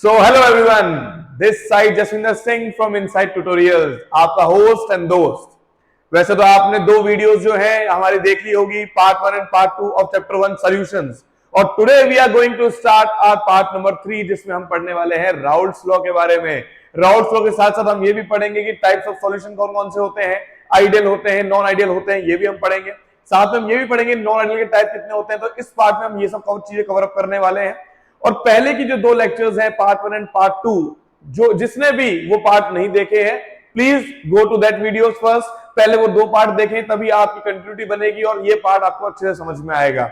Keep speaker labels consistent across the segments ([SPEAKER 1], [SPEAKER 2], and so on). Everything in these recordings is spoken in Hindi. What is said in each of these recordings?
[SPEAKER 1] So hello everyone, this side Jaswinder Singh from inside tutorials, आपका होस्ट एंड दोस्त। वैसे तो आपने दो वीडियोस जो है हमारी देख ली होगी, part 1 and part 2 of chapter 1 solutions. और today we are going to start our part number 3, जिसमें हम पढ़ने वाले हैं राउल्ट्स लॉ के बारे में। राउल्ट्स लॉ के साथ साथ हम ये भी पढ़ेंगे कि टाइप्स ऑफ सॉल्यूशन कौन कौन से होते हैं, आइडियल होते हैं, नॉन आइडियल होते हैं, ये भी हम पढ़ेंगे। साथ में हम ये भी पढ़ेंगे नॉन आइडियल के टाइप कितने होते हैं। तो इस पार्ट में हम ये सब चीजें कवर अप करने वाले हैं। और पहले की जो दो लेक्चर्स हैं, पार्ट 1 एंड पार्ट 2, जो जिसने भी वो पार्ट नहीं देखे हैं, please go to that videos first. पहले वो दो पार्ट देखें, तभी आपकी कंटिन्यूटी बनेगी और ये पार्ट आपको अच्छे से समझ में आएगा।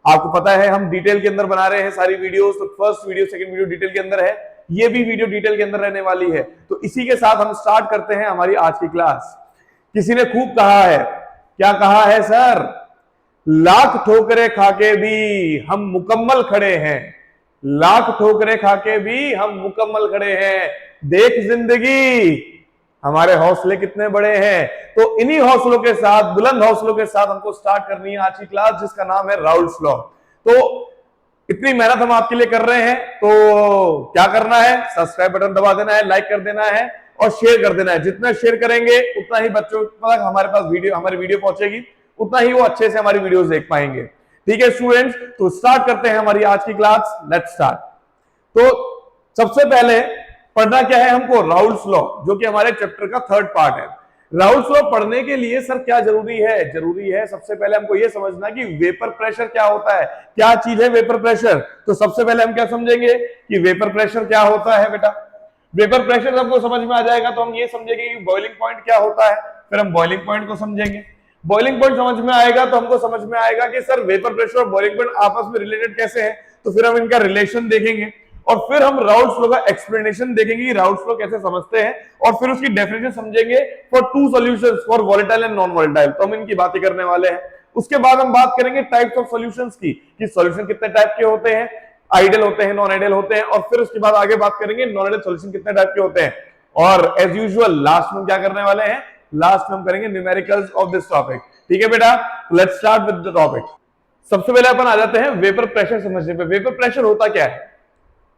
[SPEAKER 1] आपको पता है हम डिटेल के अंदर बना रहे हैं सारी वीडियोस, तो first video second video detail के अंदर है, ये भी वीडियो डिटेल के अंदर रहने वाली है। तो इसी के साथ हम स्टार्ट करते हैं हमारी आज की क्लास। किसी ने खूब कहा है, क्या कहा है सर? लाख ठोकरे खाके भी हम मुकम्मल खड़े हैं, लाख ठोकरे खाके भी हम मुकम्मल खड़े हैं। देख जिंदगी हमारे हौसले कितने बड़े हैं। तो इन्हीं हौसलों के साथ, बुलंद हौसलों के साथ हमको स्टार्ट करनी है आज की क्लास, जिसका नाम है राउल्ट्स लॉ। तो इतनी मेहनत हम आपके लिए कर रहे हैं, तो क्या करना है? सब्सक्राइब बटन दबा देना है, लाइक कर देना है और शेयर कर देना है। जितना शेयर करेंगे उतना ही बच्चों तक हमारे पास हमारी वीडियो पहुंचेगी, उतना ही वो अच्छे से हमारी वीडियोस देख पाएंगे। ठीक है स्टूडेंट्स, तो स्टार्ट करते हैं हमारी आज की क्लास। Let's start. तो सबसे पहले पढ़ना क्या है हमको? राउल्ट्स लॉ, जो कि हमारे चैप्टर का थर्ड पार्ट है। राउल्ट्स लॉ पढ़ने के लिए सर क्या जरूरी है? जरूरी है सबसे पहले हमको यह समझना कि वेपर प्रेशर क्या होता है। क्या चीज है वेपर प्रेशर? तो सबसे पहले हम क्या समझेंगे कि वेपर प्रेशर क्या होता है। बेटा वेपर प्रेशर हमको समझ में आ जाएगा तो हम ये समझेंगे कि बॉइलिंग पॉइंट क्या होता है, फिर हम बॉइलिंग पॉइंट को समझेंगे। बॉइलिंग पॉइंट समझ में आएगा तो हमको समझ में आएगा कि सर वेपर प्रेशर और बॉइलिंग पॉइंट आपस में रिलेटेड कैसे है, तो फिर हम इनका रिलेशन देखेंगे और फिर हम राउल्ट्स लॉ का एक्सप्लेनेशन देखेंगे कि राउल्ट्स लॉ कैसे समझते हैं, और फिर उसकी डेफिनेशन समझेंगे for two solutions, for volatile and non volatile. तो हम इनकी बातें करने वाले हैं। उसके बाद हम बात करेंगे टाइप्स ऑफ सॉल्यूशंस की, कि सॉल्यूशन कितने टाइप के होते हैं, आइडियल होते हैं, नॉन आइडियल होते हैं, और फिर उसके बाद आगे बात करेंगे नॉन आइडियल सॉल्यूशन कितने टाइप के होते हैं। और एज यूजुअल लास्ट में क्या करने वाले हैं? लास्ट में हम करेंगे न्यूमेरिकल्स ऑफ दिस टॉपिक। ठीक है बेटा, let's start with the topic. सबसे पहले अपन आ जाते हैं वेपर प्रेशर समझने पे। वेपर प्रेशर होता क्या है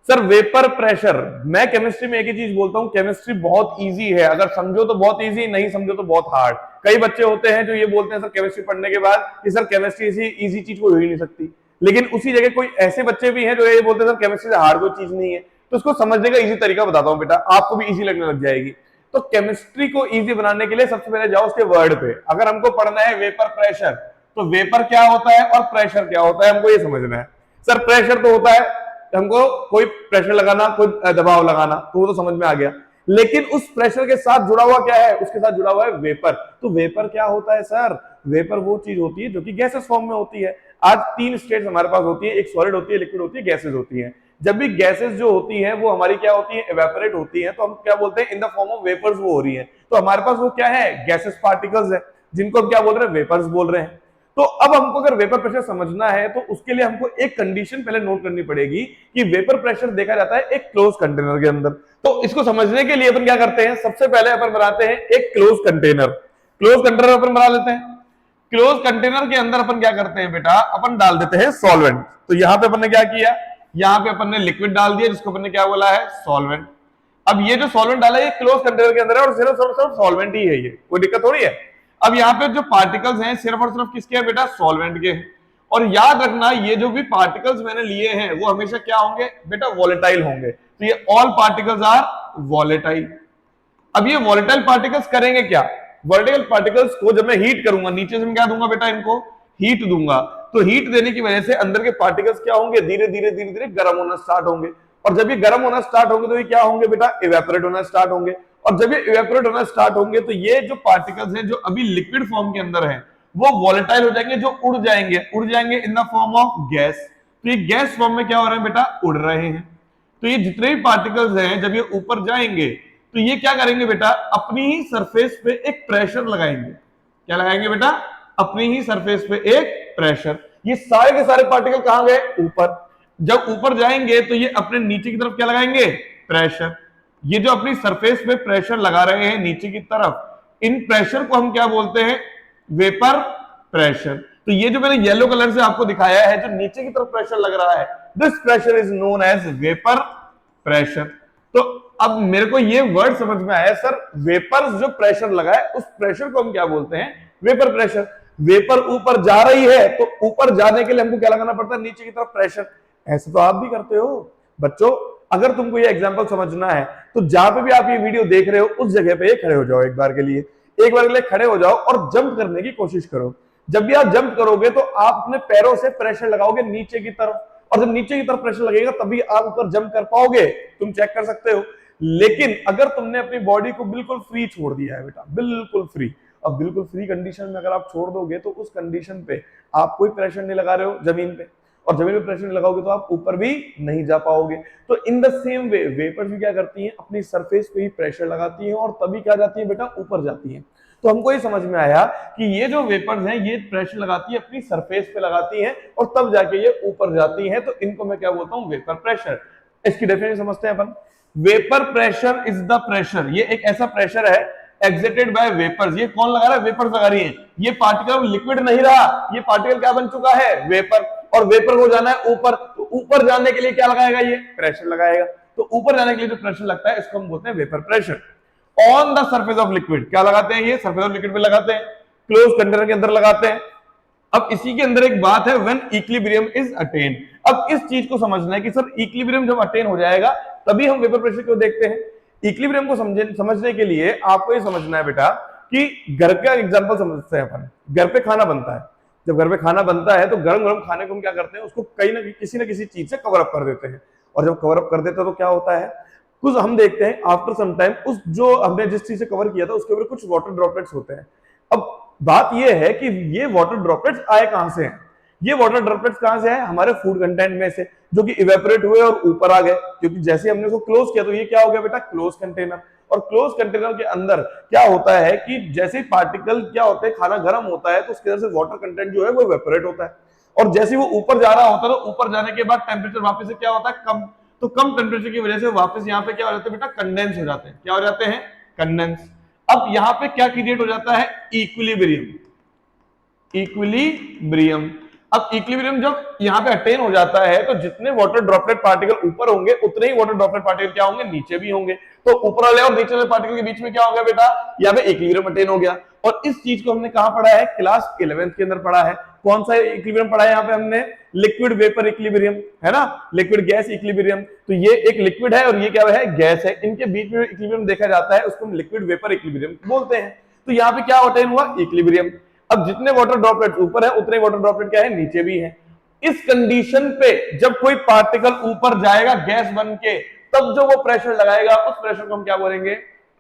[SPEAKER 1] सर? वेपर प्रेशर, मैं केमिस्ट्री में एक ही चीज बोलता हूं, केमिस्ट्री बहुत इजी है, अगर समझो तो बहुत इजी, नहीं समझो तो बहुत हार्ड। कई बच्चे होते हैं जो ये बोलते हैं सर केमिस्ट्री पढ़ने के बाद कि सर केमिस्ट्री ऐसी इजी चीज कोई हो ही नहीं सकती, लेकिन उसी जगह कोई ऐसे बच्चे भी हैं जो ये बोलते हैं सर केमिस्ट्री से हार्ड कोई चीज नहीं है। तो उसको समझने का इजी तरीका बताता हूं बेटा, आपको भी इजी लगने लग जाएगी। तो केमिस्ट्री को इजी बनाने के लिए सबसे पहले जाओ उसके वर्ड पे। अगर हमको पढ़ना है वेपर प्रेशर, तो वेपर क्या होता है और प्रेशर क्या होता है हमको ये समझना है। सर प्रेशर तो होता है हमको कोई प्रेशर लगाना, कोई दबाव लगाना, तो वो तो समझ में आ गया। लेकिन उस प्रेशर के साथ जुड़ा हुआ क्या है? उसके साथ जुड़ा हुआ है वेपर। तो वेपर क्या होता है सर? वेपर वो चीज होती है जो कि गैसेस फॉर्म में होती है। आज तीन स्टेट्स हमारे पास होती है, एक सॉलिड होती है, लिक्विड होती है, गैसेस होती है। जब भी गैसेस जो होती है वो हमारी क्या होती है? इवेपोरेट होती है, तो हम क्या बोलते हैं? In the form of vapours वो हो रही है। तो हमारे पास वो क्या है? गैसेस पार्टिकल्स है, जिनको हम क्या बोल रहे हैं? वेपर्स बोल रहे हैं। तो अब हमको अगर वेपर प्रेशर समझना है तो उसके लिए हमको एक कंडीशन पहले नोट करनी पड़ेगी कि वेपर प्रेशर देखा जाता है एक क्लोज कंटेनर के अंदर। तो इसको समझने के लिए अपन क्या करते हैं? सबसे पहले अपन बनाते हैं एक क्लोज कंटेनर। क्लोज कंटेनर अपन बना लेते हैं। क्लोज कंटेनर के अंदर अपन क्या करते हैं बेटा? अपन डाल देते हैं सॉल्वेंट। तो यहां पे अपन ने क्या किया? यहां पे अपन ने लिक्विड डाल दिया, जिसको अपन ने क्या बोला है? सॉल्वेंट। अब ये जो सॉल्वेंट डाला है ये क्लोज कंटेनर के अंदर है और सिर्फ सॉल्वेंट ही है, ये कोई दिक्कत थोड़ी है। अब यहाँ पे जो पार्टिकल्स हैं सिर्फ और सिर्फ किसके हैं बेटा? सॉल्वेंट के हैं। और याद रखना ये जो भी पार्टिकल्स मैंने लिए हैं वो हमेशा क्या होंगे बेटा? वॉलेटाइल होंगे। तो ये ऑल पार्टिकल्स आर वॉलेटाइल। अब ये वॉलेटाइल पार्टिकल्स करेंगे क्या? वॉलेटाइल पार्टिकल्स को जब मैं हीट करूंगा, नीचे से मैं क्या दूंगा बेटा? इनको हीट दूंगा। तो हीट देने की वजह से अंदर के पार्टिकल्स क्या होंगे? धीरे धीरे धीरे धीरे गर्म होना स्टार्ट होंगे। और जब ये गर्म होना स्टार्ट होंगे तो ये क्या होंगे बेटा? इवेपोरेट होना स्टार्ट होंगे। और जब ये इवेपोरेट होना स्टार्ट होंगे तो ये जो पार्टिकल्स हैं जो अभी लिक्विड फॉर्म के अंदर हैं वो वॉलेटाइल हो जाएंगे, जो उड़ जाएंगे इन द फॉर्म ऑफ गैस। तो ये गैस फॉर्म में क्या हो रहे हैं बेटा? उड़ रहे हैं। तो ये जितने भी पार्टिकल्स हैं जब ये ऊपर जाएंगे तो ये क्या करेंगे बेटा? अपनी ही सरफेस पे एक प्रेशर लगाएंगे। क्या लगाएंगे बेटा? अपनी ही सरफेस पे एक प्रेशर। ये सारे के सारे पार्टिकल कहां गए? ऊपर। जब ऊपर जाएंगे तो ये अपने नीचे की तरफ क्या लगाएंगे? प्रेशर। ये जो अपनी सरफेस पे प्रेशर लगा रहे हैं नीचे की तरफ, इन प्रेशर को हम क्या बोलते हैं? Vapour pressure. तो ये जो मैंने येलो कलर से आपको दिखाया है जो नीचे की तरफ प्रेशर लग रहा है, this pressure is known as vapour pressure. तो अब मेरे को ये वर्ड समझ में आया सर, वेपर्स जो प्रेशर लगा है उस प्रेशर को हम क्या बोलते हैं, वेपर प्रेशर। वेपर ऊपर जा रही है तो ऊपर जाने के लिए हमको क्या लगाना पड़ता है, नीचे की तरफ प्रेशर। ऐसे तो आप भी करते हो बच्चों। अगर तुमको ये एग्जांपल समझना है तो जहां पे भी आप ये वीडियो देख रहे हो उस जगह पे खड़े हो जाओ, एक बार के लिए, एक बार के लिए खड़े हो जाओ और जंप करने की कोशिश करो। जब भी आप जंप करोगे तो आप अपने पैरों से प्रेशर लगाओगे नीचे की तरफ, और जब नीचे की तरफ प्रेशर लगेगा तभी आप ऊपर जंप कर पाओगे। तुम चेक कर सकते हो। लेकिन अगर तुमने अपनी बॉडी को बिल्कुल फ्री छोड़ दिया है बेटा, बिल्कुल फ्री, अब बिल्कुल फ्री कंडीशन में अगर आप छोड़ दोगे तो उस कंडीशन पे आप कोई प्रेशर नहीं लगा रहे हो जमीन पे, और जमीन पे प्रेशर नहीं लगाओगे तो आप ऊपर भी नहीं जा पाओगे। तो in the same way vapours भी क्या करती हैं, अपनी सरफेस पे ही प्रेशर लगाती हैं और तभी क्या जाती है बेटा, ऊपर जाती हैं। तो हमको ये समझ में आया कि ये जो वेपर्स हैं ये प्रेशर लगाती है, अपनी सरफेस पे लगाती हैं और तब जाके ये ऊपर जाती हैं। तो इनको मैं क्या बोलता हूं, वेपर प्रेशर। इसकी डेफिनेशन समझते हैं अपन। Vapour pressure is the pressure, ये एक ऐसा प्रेशर है एक्सर्टेड बाय वेपर्स। ये कौन लगा रहा है, वेपर्स लगा रही है। ये पार्टिकल लिक्विड नहीं रहा, ये पार्टिकल क्या बन चुका है, वेपर। और वेपर को जाना है ऊपर, तो ऊपर जाने के लिए क्या लगाएगा, ये प्रेशर लगाएगा। तो ऊपर जाने के लिए जो प्रेशर लगता है इसको हम बोलते हैं vapour pressure. On the surface of liquid, क्या लगाते हैं, ये सरफेस ऑफ लिक्विड पे लगाते हैं, क्लोज कंटेनर के अंदर लगाते हैं। अब इसी के अंदर एक बात है, व्हेन इक्विलिब्रियम इज अटेन्ड। अब इस चीज को समझना है कि सर इक्विलिब्रियम जब अटेन हो जाएगा तभी हम वेपर प्रेशर को देखते हैं। इक्विलिब्रियम को समझने के लिए आपको ये समझना है बेटा कि घर का एग्जांपल समझते हैं अपन। घर पे खाना बनता है, जब घर पे खाना बनता है तो गरम गरम खाने को हम क्या करते हैं, उसको कहीं ना किसी न किसी चीज से कवर अप कर देते हैं। और जब कवर अप कर देते हैं तो क्या होता है, कुछ हम देखते हैं आफ्टर सम टाइम उस जो हमने जिस चीज से कवर किया था उसके ऊपर कुछ वाटर ड्रॉपलेट्स होते हैं। अब बात यह है कि ये वाटर ड्रॉपलेट्स आए कहां से हैं, ये वाटर ड्रॉपलेट्स कहां से हैं, हमारे फूड कंटेंट में से, जो कि इवेपोरेट हुए और ऊपर आ गए। क्योंकि जैसे हमने उसको क्लोज किया तो ये क्या हो गया बेटा, क्लोज कंटेनर। और क्लोज कंटेनर के अंदर क्या होता है कि जैसे ही पार्टिकल क्या होते हैं, खाना गर्म होता है तो उसके अंदर से वाटर कंटेंट जो है वो इवेपोरेट होता है। और जैसे वो ऊपर जा रहा होता है तो ऊपर जाने के बाद टेम्परेचर वापस से क्या होता है, कम। तो कम टेम्परेचर की वजह से वापस यहाँ पे क्या हो जाता है बेटा, कंडेंस हो जाते हैं। क्या हो जाते हैं, कंडेंस। अब यहाँ पे क्या क्रिएट हो जाता है, इक्विलिब्रियम। इक्विलिब्रियम। अब इक्विलिब्रियम जब यहाँ पे अटेन हो जाता है तो जितने वाटर ड्रॉपलेट पार्टिकल ऊपर होंगे उतने ही वाटर ड्रॉपलेट पार्टिकल क्या होंगे, नीचे भी होंगे। तो ऊपर वाले और नीचे वाले पार्टिकल के बीच में क्या हो गया बेटा, यहाँ पे इक्विलिब्रियम अटेन हो गया। और इस चीज को हमने कहां पढ़ा है, क्लास 11th के अंदर पढ़ा है। कौन सा इक्विलिब्रियम पढ़ा है यहाँ पे हमने, लिक्विड वेपर इक्विलिब्रियम, है ना, लिक्विड गैस इक्विलिब्रियम। तो ये एक लिक्विड है और ये क्या है, गैस है। इनके बीच में इक्विलिब्रियम देखा जाता है, उसको हम लिक्विड वेपर इक्विलिब्रियम बोलते हैं। तो यहाँ पे क्या अटेन हुआ, इक्विलिब्रियम। अब जितने वाटर ड्रॉपलेट ऊपर है उतने वाटर ड्रॉपलेट क्या है, नीचे भी है। इस कंडीशन पे जब कोई पार्टिकल ऊपर जाएगा गैस बन के, तब जो वो प्रेशर लगाएगा उस प्रेशर को हम क्या बोलेंगे,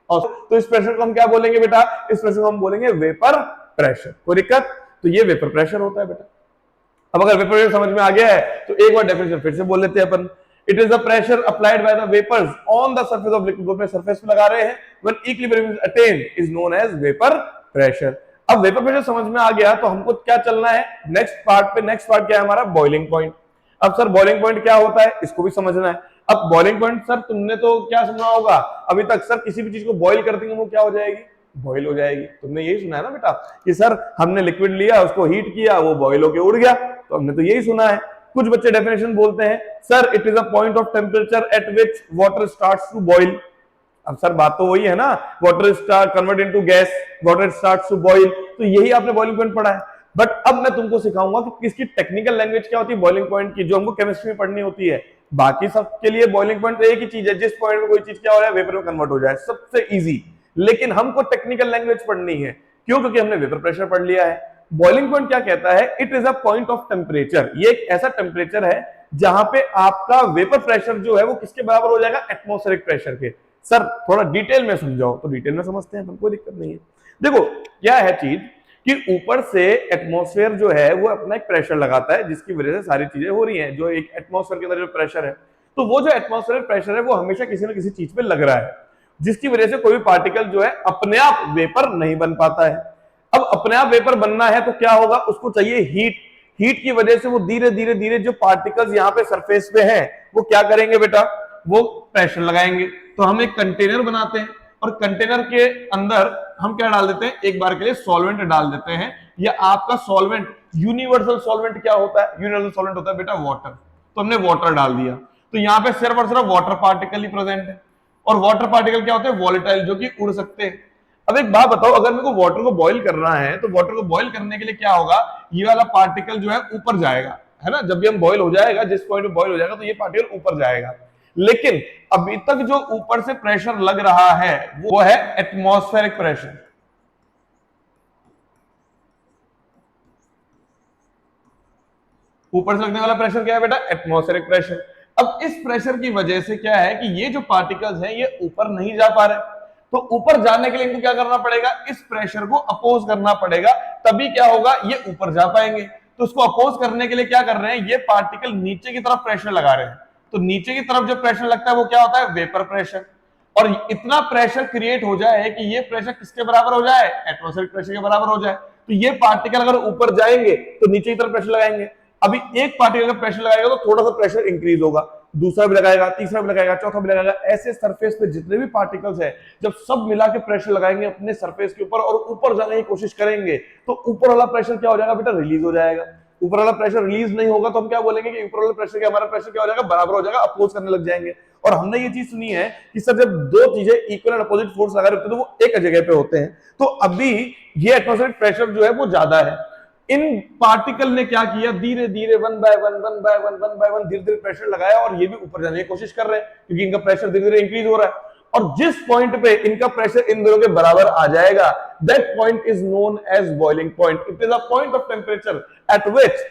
[SPEAKER 1] तो इस प्रेशर को हम क्या बोलेंगे बेटा, इस प्रेशर को हम बोलेंगे वेपर प्रेशर। कोई दिक्कत, तो ये वेपर प्रेशर होता है बेटा। अब अगर वेपर प्रेशर समझ में आ गया है तो एक बार डेफिनेशन फिर से बोल लेते हैं अपन। It is the pressure applied by the vapours on the surface of liquid, अपने सरफेस पे लगा रहे हैं, when equilibrium is attained is known as vapour pressure. अब वेपर प्रेशर समझ में आ गया तो हमको क्या चलना है नेक्स्ट पार्ट पे। नेक्स्ट पार्ट क्या है हमारा, बॉइलिंग पॉइंट। अब सर बॉइलिंग पॉइंट क्या होता है, इसको भी समझना है। अब बॉइलिंग पॉइंट सर तुमने तो क्या सुना होगा अभी तक, सर किसी भी चीज को बॉइल कर देंगे वो क्या हो जाएगी, बॉइल हो जाएगी। तुमने यही सुना है ना बेटा कि सर हमने लिक्विड लिया, उसको हीट किया, वो बॉइल होके उड़ गया। तो हमने तो यही सुना है। कुछ बच्चे डेफिनेशन बोलते हैं, sir it is a point of temperature at which water starts to boil. अब सर बात तो वही है ना, water start convert into gas, water starts to boil. तो यही आपने बॉइलिंग पॉइंट पढ़ा है। बट अब मैं तुमको सिखाऊंगा कि किसकी टेक्निकल लैंग्वेज क्या होती है बॉइलिंग पॉइंट की, जो हमको केमिस्ट्री में पढ़नी होती है। बाकी सबके लिए बॉइलिंग पॉइंट एक ही चीज है, जिस पॉइंट में कोई चीज क्या हो रहा है, वेपर में कन्वर्ट हो जाए, सबसे इजी। लेकिन हमको टेक्निकल लैंग्वेज पढ़नी है, क्यों, क्योंकि हमने वेपर प्रेशर पढ़ लिया है। बॉइलिंग पॉइंट क्या कहता है, it is a point of temperature. ये एक ऐसा टेम्परेचर है जहां पे आपका वेपर प्रेशर जो है वो किसके बराबर हो जाएगा, एटमॉस्फेरिक प्रेशर के। सर थोड़ा डिटेल में समझाओ, तो डिटेल में समझते हैं, कोई दिक्कत नहीं है। देखो क्या है चीज कि ऊपर से एटमॉस्फेयर जो है वो अपना एक प्रेशर लगाता है, जिसकी वजह से सारी चीजें हो रही हैं। जो एक एटमॉस्फेयर के अंदर जो प्रेशर है, तो वो जो एटमॉस्फेयर प्रेशर है वो हमेशा किसी न किसी चीज पे लग रहा है, जिसकी वजह से कोई भी पार्टिकल जो है अपने आप वेपर नहीं बन पाता है। अब अपने आप वेपर बनना है तो क्या होगा, उसको चाहिए हीट। हीट की वजह से वो धीरे धीरे धीरे जो पार्टिकल्स यहाँ पे सरफेस पे हैं वो क्या करेंगे बेटा, वो प्रेशर लगाएंगे। तो हम एक कंटेनर बनाते हैं और कंटेनर के अंदर हम क्या डाल देते हैं, एक बार के लिए सॉल्वेंट डाल देते हैं। या आपका सॉल्वेंट, यूनिवर्सल सॉल्वेंट क्या होता है, यूनिवर्सल सॉल्वेंट होता है बेटा वाटर। तो हमने वाटर डाल दिया। तो यहाँ पे सिर्फ और सिर्फ वाटर पार्टिकल ही प्रेजेंट है। और वाटर पार्टिकल क्या होते हैं? वॉलेटाइल, जो कि उड़ सकते हैं। अब एक बात बताओ, अगर मेरे को वाटर को बॉईल करना है तो वाटर को बॉईल करने के लिए क्या होगा? ये वाला पार्टिकल जो है ऊपर जाएगा, है ना। जब भी हम बॉईल हो जाएगा, जिस पॉइंट पे बॉईल हो जाएगा तो ये पार्टिकल ऊपर जाएगा। लेकिन अभी तक जो ऊपर से प्रेशर लग रहा है वो है एटमॉस्फेरिक प्रेशर। ऊपर से लगने वाला प्रेशर क्या है बेटा? Atmospheric pressure. अब इस प्रेशर की वजह से क्या है कि ये जो पार्टिकल्स हैं ये ऊपर नहीं जा पा रहे, तो ऊपर जाने के लिए इनको क्या करना पड़ेगा? इस प्रेशर को अपोज करना पड़ेगा, तभी क्या होगा? ये ऊपर जा पाएंगे। तो उसको अपोज करने के लिए क्या कर रहे हैं? ये पार्टिकल नीचे की तरफ प्रेशर लगा रहे हैं। तो नीचे की तरफ जो प्रेशर लगता है वो क्या होता है? Vapour pressure. और इतना प्रेशर क्रिएट हो जाए कि ये प्रेशर किसके बराबर हो जाए? एटमॉस्फेरिक प्रेशर के बराबर हो जाए। तो ये पार्टिकल अगर ऊपर जाएंगे तो नीचे की तरफ प्रेशर लगाएंगे। अभी एक पार्टिकल का प्रेशर लगाएगा तो थोड़ा सा प्रेशर इंक्रीज होगा, दूसरा भी लगाएगा, तीसरा भी लगाएगा, चौथा भी लगाएगा। ऐसे सरफेस पे जितने भी पार्टिकल्स हैं, जब सब मिला के प्रेशर लगाएंगे अपने सरफेस के ऊपर और ऊपर जाने की कोशिश करेंगे तो ऊपर वाला प्रेशर क्या हो जाएगा बेटा? रिलीज हो जाएगा। ऊपर वाला प्रेशर रिलीज नहीं होगा तो हम क्या बोलेंगे कि ऊपर वाले प्रेशर के हमारा प्रेशर क्या हो जाएगा? बराबर हो जाएगा, अपोज करने लग जाएंगे। और हमने ये चीज सुनी है कि सर जब दो चीजें इक्वल एंड अपोजिट फोर्स लगा रहे होते हैं तो वो एक जगह पे होते हैं। तो अभी ये एटमॉस्फेरिक प्रेशर जो है वो ज्यादा है। इन पार्टिकल ने क्या किया? धीरे धीरे वन बाय वन धीरे धीरे प्रेशर लगाया और ये भी ऊपर जाने की कोशिश कर रहे हैं क्योंकि इनका प्रेशर धीरे धीरे इंक्रीज हो रहा है। और जिस पॉइंट पे इनका प्रेशर इन दोनों के बराबर आ जाएगा, that point is known as boiling point. It is a point of temperature at which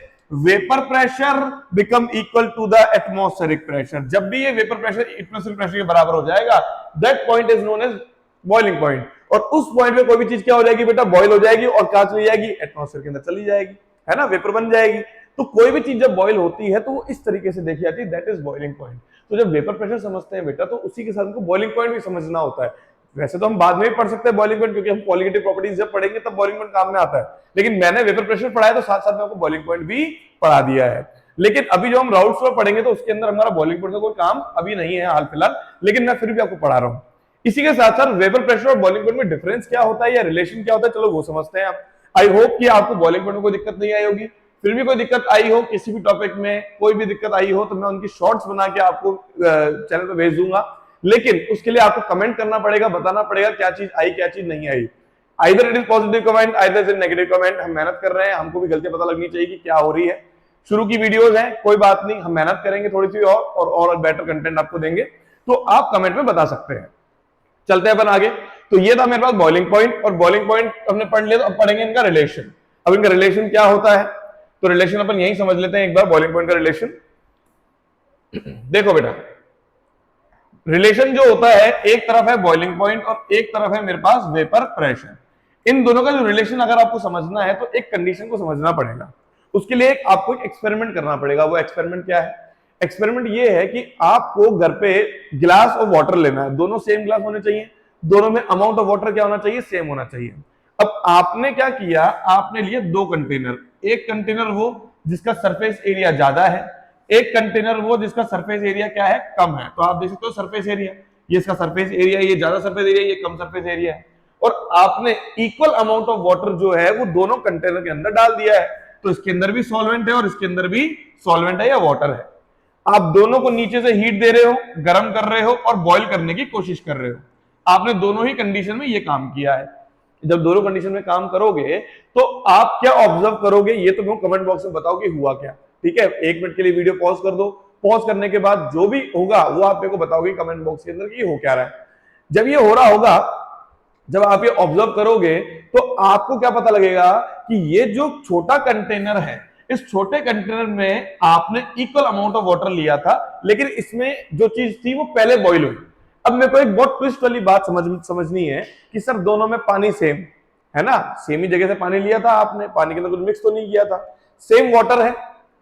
[SPEAKER 1] vapour pressure become equal to the atmospheric pressure. जब भी ये वेपर प्रेशर एटमॉस्फेरिक प्रेशर के बराबर हो जाएगा, that point is known as boiling point. और उस पॉइंट पे कोई भी चीज क्या हो जाएगी बेटा? बॉईल हो जाएगी और कहां चली जाएगी? एटमॉस्फेयर के अंदर चली जाएगी, है ना, वेपर बन जाएगी। तो कोई भी चीज जब बॉईल होती है तो वो इस तरीके से देखी जाती है, दैट इज बॉइलिंग पॉइंट। तो जब वेपर प्रेशर समझते हैं बेटा तो उसी के साथ हमको बॉइलिंग पॉइंट भी समझना होता है। वैसे तो हम बाद में भी पढ़ सकते हैं बॉइलिंग पॉइंट, क्योंकि हम क्वालिटेटिव प्रॉपर्टीज जब पढ़ेंगे तब बॉइलिंग पॉइंट काम में आता है। लेकिन मैंने वेपर प्रेशर पढ़ाया तो साथ साथ में आपको बॉइलिंग पॉइंट भी पढ़ा दिया है। लेकिन अभी जो हम राउंड्स में पढ़ेंगे तो उसके अंदर हमारा बॉइलिंग पॉइंट का कोई काम अभी नहीं है हाल फिलहाल, लेकिन मैं फिर भी आपको पढ़ा रहा हूं। इसी के साथ साथ वेपर प्रेशर और बॉइलिंग पॉइंट में डिफरेंस क्या होता है या रिलेशन क्या होता है, चलो वो समझते हैं आप। आई होप कि आपको बॉइलिंग पॉइंट में कोई दिक्कत नहीं आई होगी। फिर भी कोई दिक्कत आई हो किसी भी टॉपिक में, कोई भी दिक्कत आई हो तो मैं उनकी शॉर्ट्स बना के आपको चैनल पे भेज दूंगा। लेकिन उसके लिए आपको कमेंट करना पड़ेगा, बताना पड़ेगा क्या चीज आई क्या चीज नहीं आई। Either it is positive comment, either it is negative comment. हम मेहनत कर रहे हैं, हमको भी गलती पता लगनी चाहिए कि क्या हो रही है। शुरू की वीडियोस हैं, कोई बात नहीं, हम मेहनत करेंगे थोड़ी सी और बेटर कंटेंट आपको देंगे, तो आप कमेंट में बता सकते हैं। चलते हैं अपन आगे। तो ये था मेरे पास बॉइलिंग पॉइंट, और बॉइलिंग पॉइंट हमने पढ़ लिया, तो अब पढ़ेंगे इनका रिलेशन। अब इनका रिलेशन क्या होता है, तो रिलेशन अपन यही समझ लेते हैं एक बार। बॉइलिंग पॉइंट का रिलेशन देखो बेटा, रिलेशन जो होता है, एक तरफ है बॉइलिंग पॉइंट और एक तरफ है मेरे पास वेपर प्रेशर। इन दोनों का जो रिलेशन अगर आपको समझना है तो एक कंडीशन को समझना पड़ेगा। उसके लिए आपको एक एक्सपेरिमेंट करना पड़ेगा। वो एक्सपेरिमेंट क्या है? एक्सपेरिमेंट ये है कि आपको घर पे गिलास और वाटर लेना है, दोनों सेम गिलास होने चाहिए, दोनों में अमाउंट ऑफ वाटर क्या होना चाहिए? सेम होना चाहिए। अब आपने क्या किया, आपने लिए दो कंटेनर, एक कंटेनर वो जिसका सरफेस एरिया ज्यादा है, एक कंटेनर वो जिसका सरफेस एरिया क्या है? कम है। तो आप देख सकते हो सरफेस एरिया, ये इसका सरफेस एरिया, ये ज्यादा सरफेस एरिया, ये कम सरफेस एरिया है। और आपने इक्वल अमाउंट ऑफ वाटर जो है वो दोनों कंटेनर के अंदर डाल दिया है। तो इसके अंदर भी सॉल्वेंट है और इसके अंदर भी सॉल्वेंट है या वाटर है। आप दोनों को नीचे से हीट दे रहे हो, गर्म कर रहे हो और बॉईल करने की कोशिश कर रहे हो। आपने दोनों ही कंडीशन में ये काम किया है। जब दोनों कंडीशन में काम करोगे तो आप क्या ऑब्जर्व करोगे, ये तो कमेंट बॉक्स में बताओ कि हुआ क्या। ठीक है, 1 मिनट के लिए वीडियो पॉज कर दो। पॉज करने के बाद जो भी होगा वो आप मेरे को बताओगे कमेंट बॉक्स के अंदर कि हो क्या रहा है। जब ये हो रहा होगा, जब आप ये ऑब्जर्व करोगे तो आपको क्या पता लगेगा कि ये जो छोटा कंटेनर है, इस छोटे कंटेनर में आपने इक्वल अमाउंट ऑफ वाटर लिया था, लेकिन इसमें जो चीज थी वो पहले बॉईल हुई। अब मेरे को एक बहुत ट्विस्ट वाली बात समझनी है कि सर दोनों में पानी सेम है ना, सेम ही जगह से पानी लिया था आपने, पानी के अंदर कुछ मिक्स तो नहीं किया था, सेम वाटर है।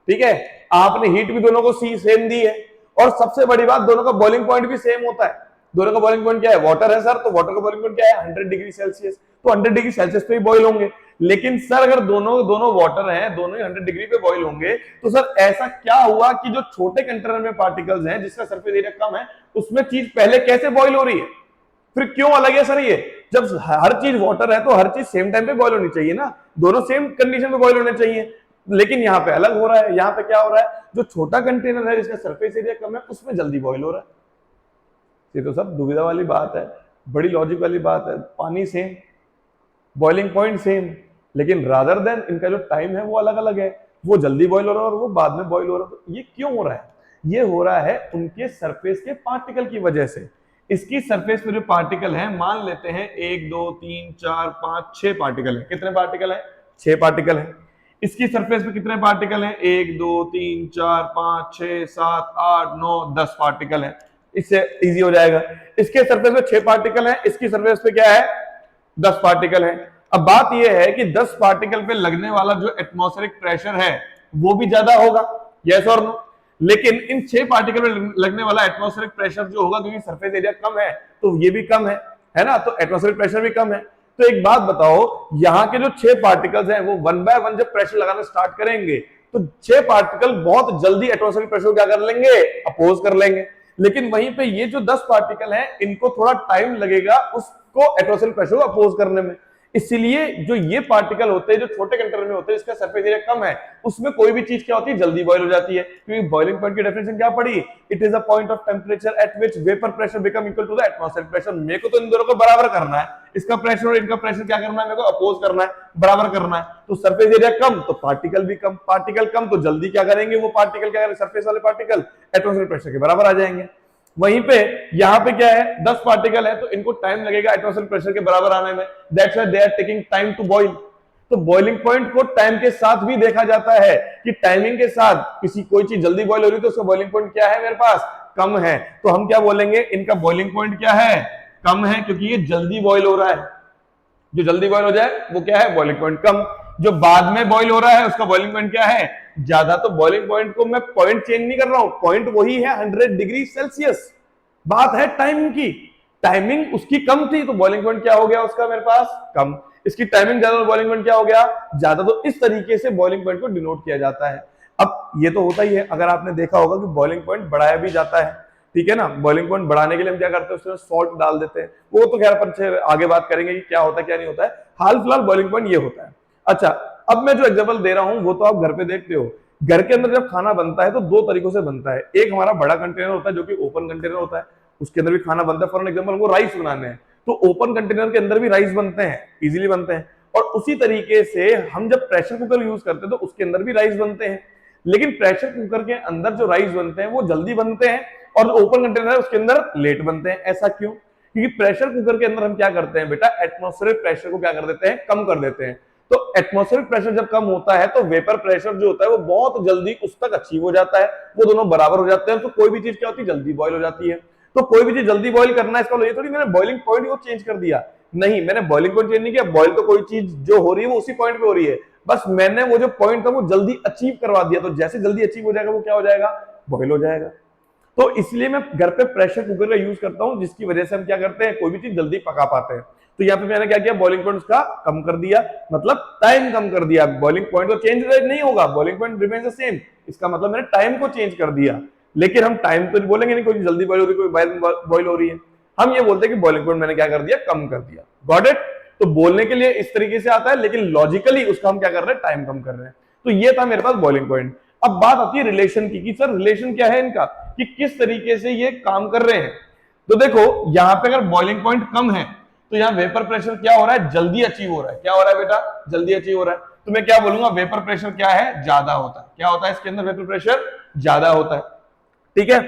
[SPEAKER 1] ठीक है, आपने हीट भी दोनों को सेम दी है, और सबसे बड़ी बात दोनों का बॉइलिंग पॉइंट भी सेम होता है। दोनों का बॉइलिंग पॉइंट क्या है? वाटर है सर, तो वाटर का बॉइलिंग पॉइंट क्या है? 100 डिग्री सेल्सियस। तो 100 डिग्री सेल्सियस पे ही बॉईल होंगे। लेकिन सर अगर दोनों वाटर हैं, दोनों ही 100 डिग्री पे बॉईल होंगे, तो सर ऐसा क्या हुआ कि जो छोटे कंटेनर में पार्टिकल्स हैं जिसका सरफेस एरिया कम है, उसमें चीज पहले कैसे बॉईल हो रही है? फिर क्यों अलग है सर ये? जब हर चीज वाटर है तो हर चीज सेम टाइम पे बॉईल होनी चाहिए ना, दोनों सेम कंडीशन पे बॉईल होने चाहिए। लेकिन यहाँ पे अलग हो रहा है। यहाँ पे क्या हो रहा है, जो छोटा कंटेनर है जिसका सरफेस एरिया कम है उसमें जल्दी बॉयल हो रहा है। ये तो सब दुविधा वाली बात है, बड़ी लॉजिक वाली बात है। पानी सेम, बॉइलिंग पॉइंट सेम, लेकिन रादर देन इनका जो टाइम है वो अलग अलग है। वो जल्दी बॉयल हो रहा है और वो बाद में बॉयल हो रहा है। तो ये क्यों हो रहा है? ये हो रहा है उनके सरफेस के पार्टिकल की वजह से। इसकी सरफेस पे जो पार्टिकल है, मान लेते हैं 1 2 3 4 5 6 पार्टिकल है। कितने पार्टिकल है? 6 पार्टिकल है। इसकी सरफेस पे कितने पार्टिकल हैं? 1 2 3 4 5 6 7 8 9 10 पार्टिकल है। इससे इजी हो जाएगा। इसके सरफेस पे 6 पार्टिकल है, इसकी सरफेस पे क्या है? 10 पार्टिकल है। अब बात यह है कि 10 पार्टिकल पे लगने वाला जो एटमॉस्फेरिक प्रेशर है वो भी ज्यादा होगा, यस और नो। लेकिन इन 6 पार्टिकल में लगने वाला एटमॉस्फेरिक प्रेशर जो होगा, क्योंकि सरफेस एरिया कम है तो ये भी कम है ना, तो एटमॉस्फेरिक प्रेशर भी कम है। तो एक बात बताओ, यहाँ के जो 6 पार्टिकल्स हैं वो 1 बाय 1 जब प्रेशर लगाना स्टार्ट करेंगे तो 6 पार्टिकल बहुत जल्दी एटमॉस्फेरिक प्रेशर को क्या कर लेंगे? अपोज कर लेंगे। लेकिन वहीं पे ये जो 10 पार्टिकल हैं इनको थोड़ा टाइम लगेगा उसको एटमॉस्फेरिक प्रेशर को अपोज करने में। इसीलिए जो ये पार्टिकल होते हैं जो छोटे कंटेनर में होते हैं, इसका सरफेस एरिया कम है, उसमें कोई भी चीज क्या होती है? जल्दी बॉयल हो जाती है। क्योंकि बॉइलिंग पॉइंट की डेफिनेशन क्या पड़ी? It is a point of temperature at which vapour pressure become equal to the atmospheric pressure. मेरे को तो इन दोनों को बराबर करना है, इसका प्रेशर और इनका प्रेशर क्या करना है? मेरे को अपोज करना है, बराबर करना है। तो सरफेस एरिया कम तो पार्टिकल भी कम, पार्टिकल कम तो जल्दी क्या करेंगे? वो पार्टिकल क्या करेंगे? सरफेस वाले पार्टिकल एटमॉस्फेरिक प्रेशर के बराबर आ जाएंगे। वहीं पे यहाँ पे क्या है? 10 पार्टिकल है तो इनको टाइम लगेगा एटमॉस्फेरिक प्रेशर के बराबर आने में। That's why they are taking time to boil. तो बॉइलिंग पॉइंट को टाइम के साथ भी देखा जाता है कि टाइमिंग के साथ किसी कोई चीज जल्दी बॉईल हो रही है तो उसका बॉइलिंग पॉइंट क्या है? मेरे पास कम है। तो हम क्या बोलेंगे? इनका बॉइलिंग पॉइंट क्या है? कम है, क्योंकि ये जल्दी बॉईल हो रहा है। जो जल्दी बॉईल हो जाए वो क्या है? बॉइलिंग पॉइंट कम। जो बाद में बॉईल हो रहा है उसका बॉइलिंग पॉइंट क्या है? ज्यादा। तो बॉइलिंग पॉइंट को मैं पॉइंट चेंज नहीं कर रहा हूं, पॉइंट वही है 100 डिग्री सेल्सियस। बात है टाइमिंग की, टाइमिंग उसकी कम थी तो बॉइलिंग पॉइंट क्या हो गया उसका? मेरे पास कम। इसकी टाइमिंग ज्यादा तो बॉइलिंग पॉइंट क्या हो गया? ज्यादा। तो इस तरीके से बॉइलिंग पॉइंट को डिनोट किया जाता है। अब ये तो होता ही है, अगर आपने देखा होगा कि बॉइलिंग पॉइंट बढ़ाया भी जाता है, ठीक है ना। बॉइलिंग पॉइंट बढ़ाने के लिए हम क्या करते हैं? उसमें सॉल्ट डाल देते हैं। वो तो खैर अपन आगे बात करेंगे कि क्या होता है क्या नहीं होता है। हाल फिलहाल बॉइलिंग पॉइंट ये होता है। अच्छा, अब मैं जो एग्जांपल दे रहा हूं वो तो आप घर पे देखते हो। घर के अंदर जब खाना बनता है तो 2 तरीकों से बनता है। एक हमारा बड़ा कंटेनर होता है जो कि ओपन कंटेनर होता है, उसके अंदर भी खाना बनता है। फॉर एग्जांपल हमको राइस बनाने हैं तो ओपन कंटेनर के अंदर भी राइस बनते हैं, इजीली बनते हैं। और उसी तरीके से हम जब प्रेशर कुकर यूज करते हैं तो उसके अंदर भी राइस बनते हैं। लेकिन प्रेशर कुकर के अंदर जो राइस बनते हैं वो जल्दी बनते हैं और ओपन कंटेनर है उसके अंदर लेट बनते हैं। ऐसा क्यों? क्योंकि प्रेशर कुकर के अंदर हम क्या करते हैं बेटा? एटमॉस्फेरिक प्रेशर को क्या कर देते हैं? कम कर देते हैं। तो एटमॉस्फेरिक प्रेशर जब कम होता है तो वेपर प्रेशर जो होता है वो बहुत जल्दी उस तक अचीव हो जाता है, वो दोनों बराबर हो जाते हैं। तो कोई भी चीज क्या होती है? जल्दी बॉयल हो जाती है। तो कोई भी चीज जल्दी बॉयल करना है, इसका मतलब ये थोड़ी मैंने बॉइलिंग पॉइंट को चेंज कर दिया। नहीं, मैंने बॉइलिंग पॉइंट चेंज नहीं किया। बॉयल तो कोई चीज जो हो रही है वो उसी पॉइंट पे हो रही है, बस मैंने वो जो पॉइंट था वो जल्दी अचीव करवा दिया। तो जैसे जल्दी अचीव हो जाएगा वो क्या हो जाएगा? बॉयल हो जाएगा। तो इसलिए मैं घर पे प्रेशर कुकर का यूज करता हूं, जिसकी वजह से हम क्या करते हैं? कोई भी चीज जल्दी पका पाते हैं। तो यहाँ पे मैंने क्या किया? बॉइलिंग पॉइंट उसका कम कर दिया, मतलब टाइम कम कर दिया। बॉइलिंग पॉइंट तो चेंज नहीं होगा, boiling point remains the same. इसका मतलब मैंने टाइम को चेंज कर दिया। लेकिन हम टाइम तो बोलेंगे नहीं, कोई जल्दी बॉयल हो रही है, कोई बॉयल हो रही है। हम ये बोलते हैं कि बॉइलिंग पॉइंट मैंने क्या कर दिया? कम कर दिया। Got it? तो बोलने के लिए इस तरीके से आता है, लेकिन लॉजिकली उसका हम क्या कर रहे हैं? टाइम कम कर रहे हैं। तो ये था मेरे पास बॉइलिंग पॉइंट। अब बात आती है रिलेशन की कि सर रिलेशन क्या है इनका, कि किस तरीके से ये काम कर रहे हैं। तो देखो यहाँ पे अगर बॉइलिंग पॉइंट कम है तो यहाँ वेपर प्रेशर क्या हो रहा है? जल्दी अचीव हो रहा है। क्या हो रहा है बेटा? जल्दी अचीव हो रहा है। तो मैं क्या बोलूंगा? वेपर प्रेशर क्या है? ज्यादा होता है। क्या होता है इसके अंदर? वेपर प्रेशर ज्यादा होता है, ठीक है।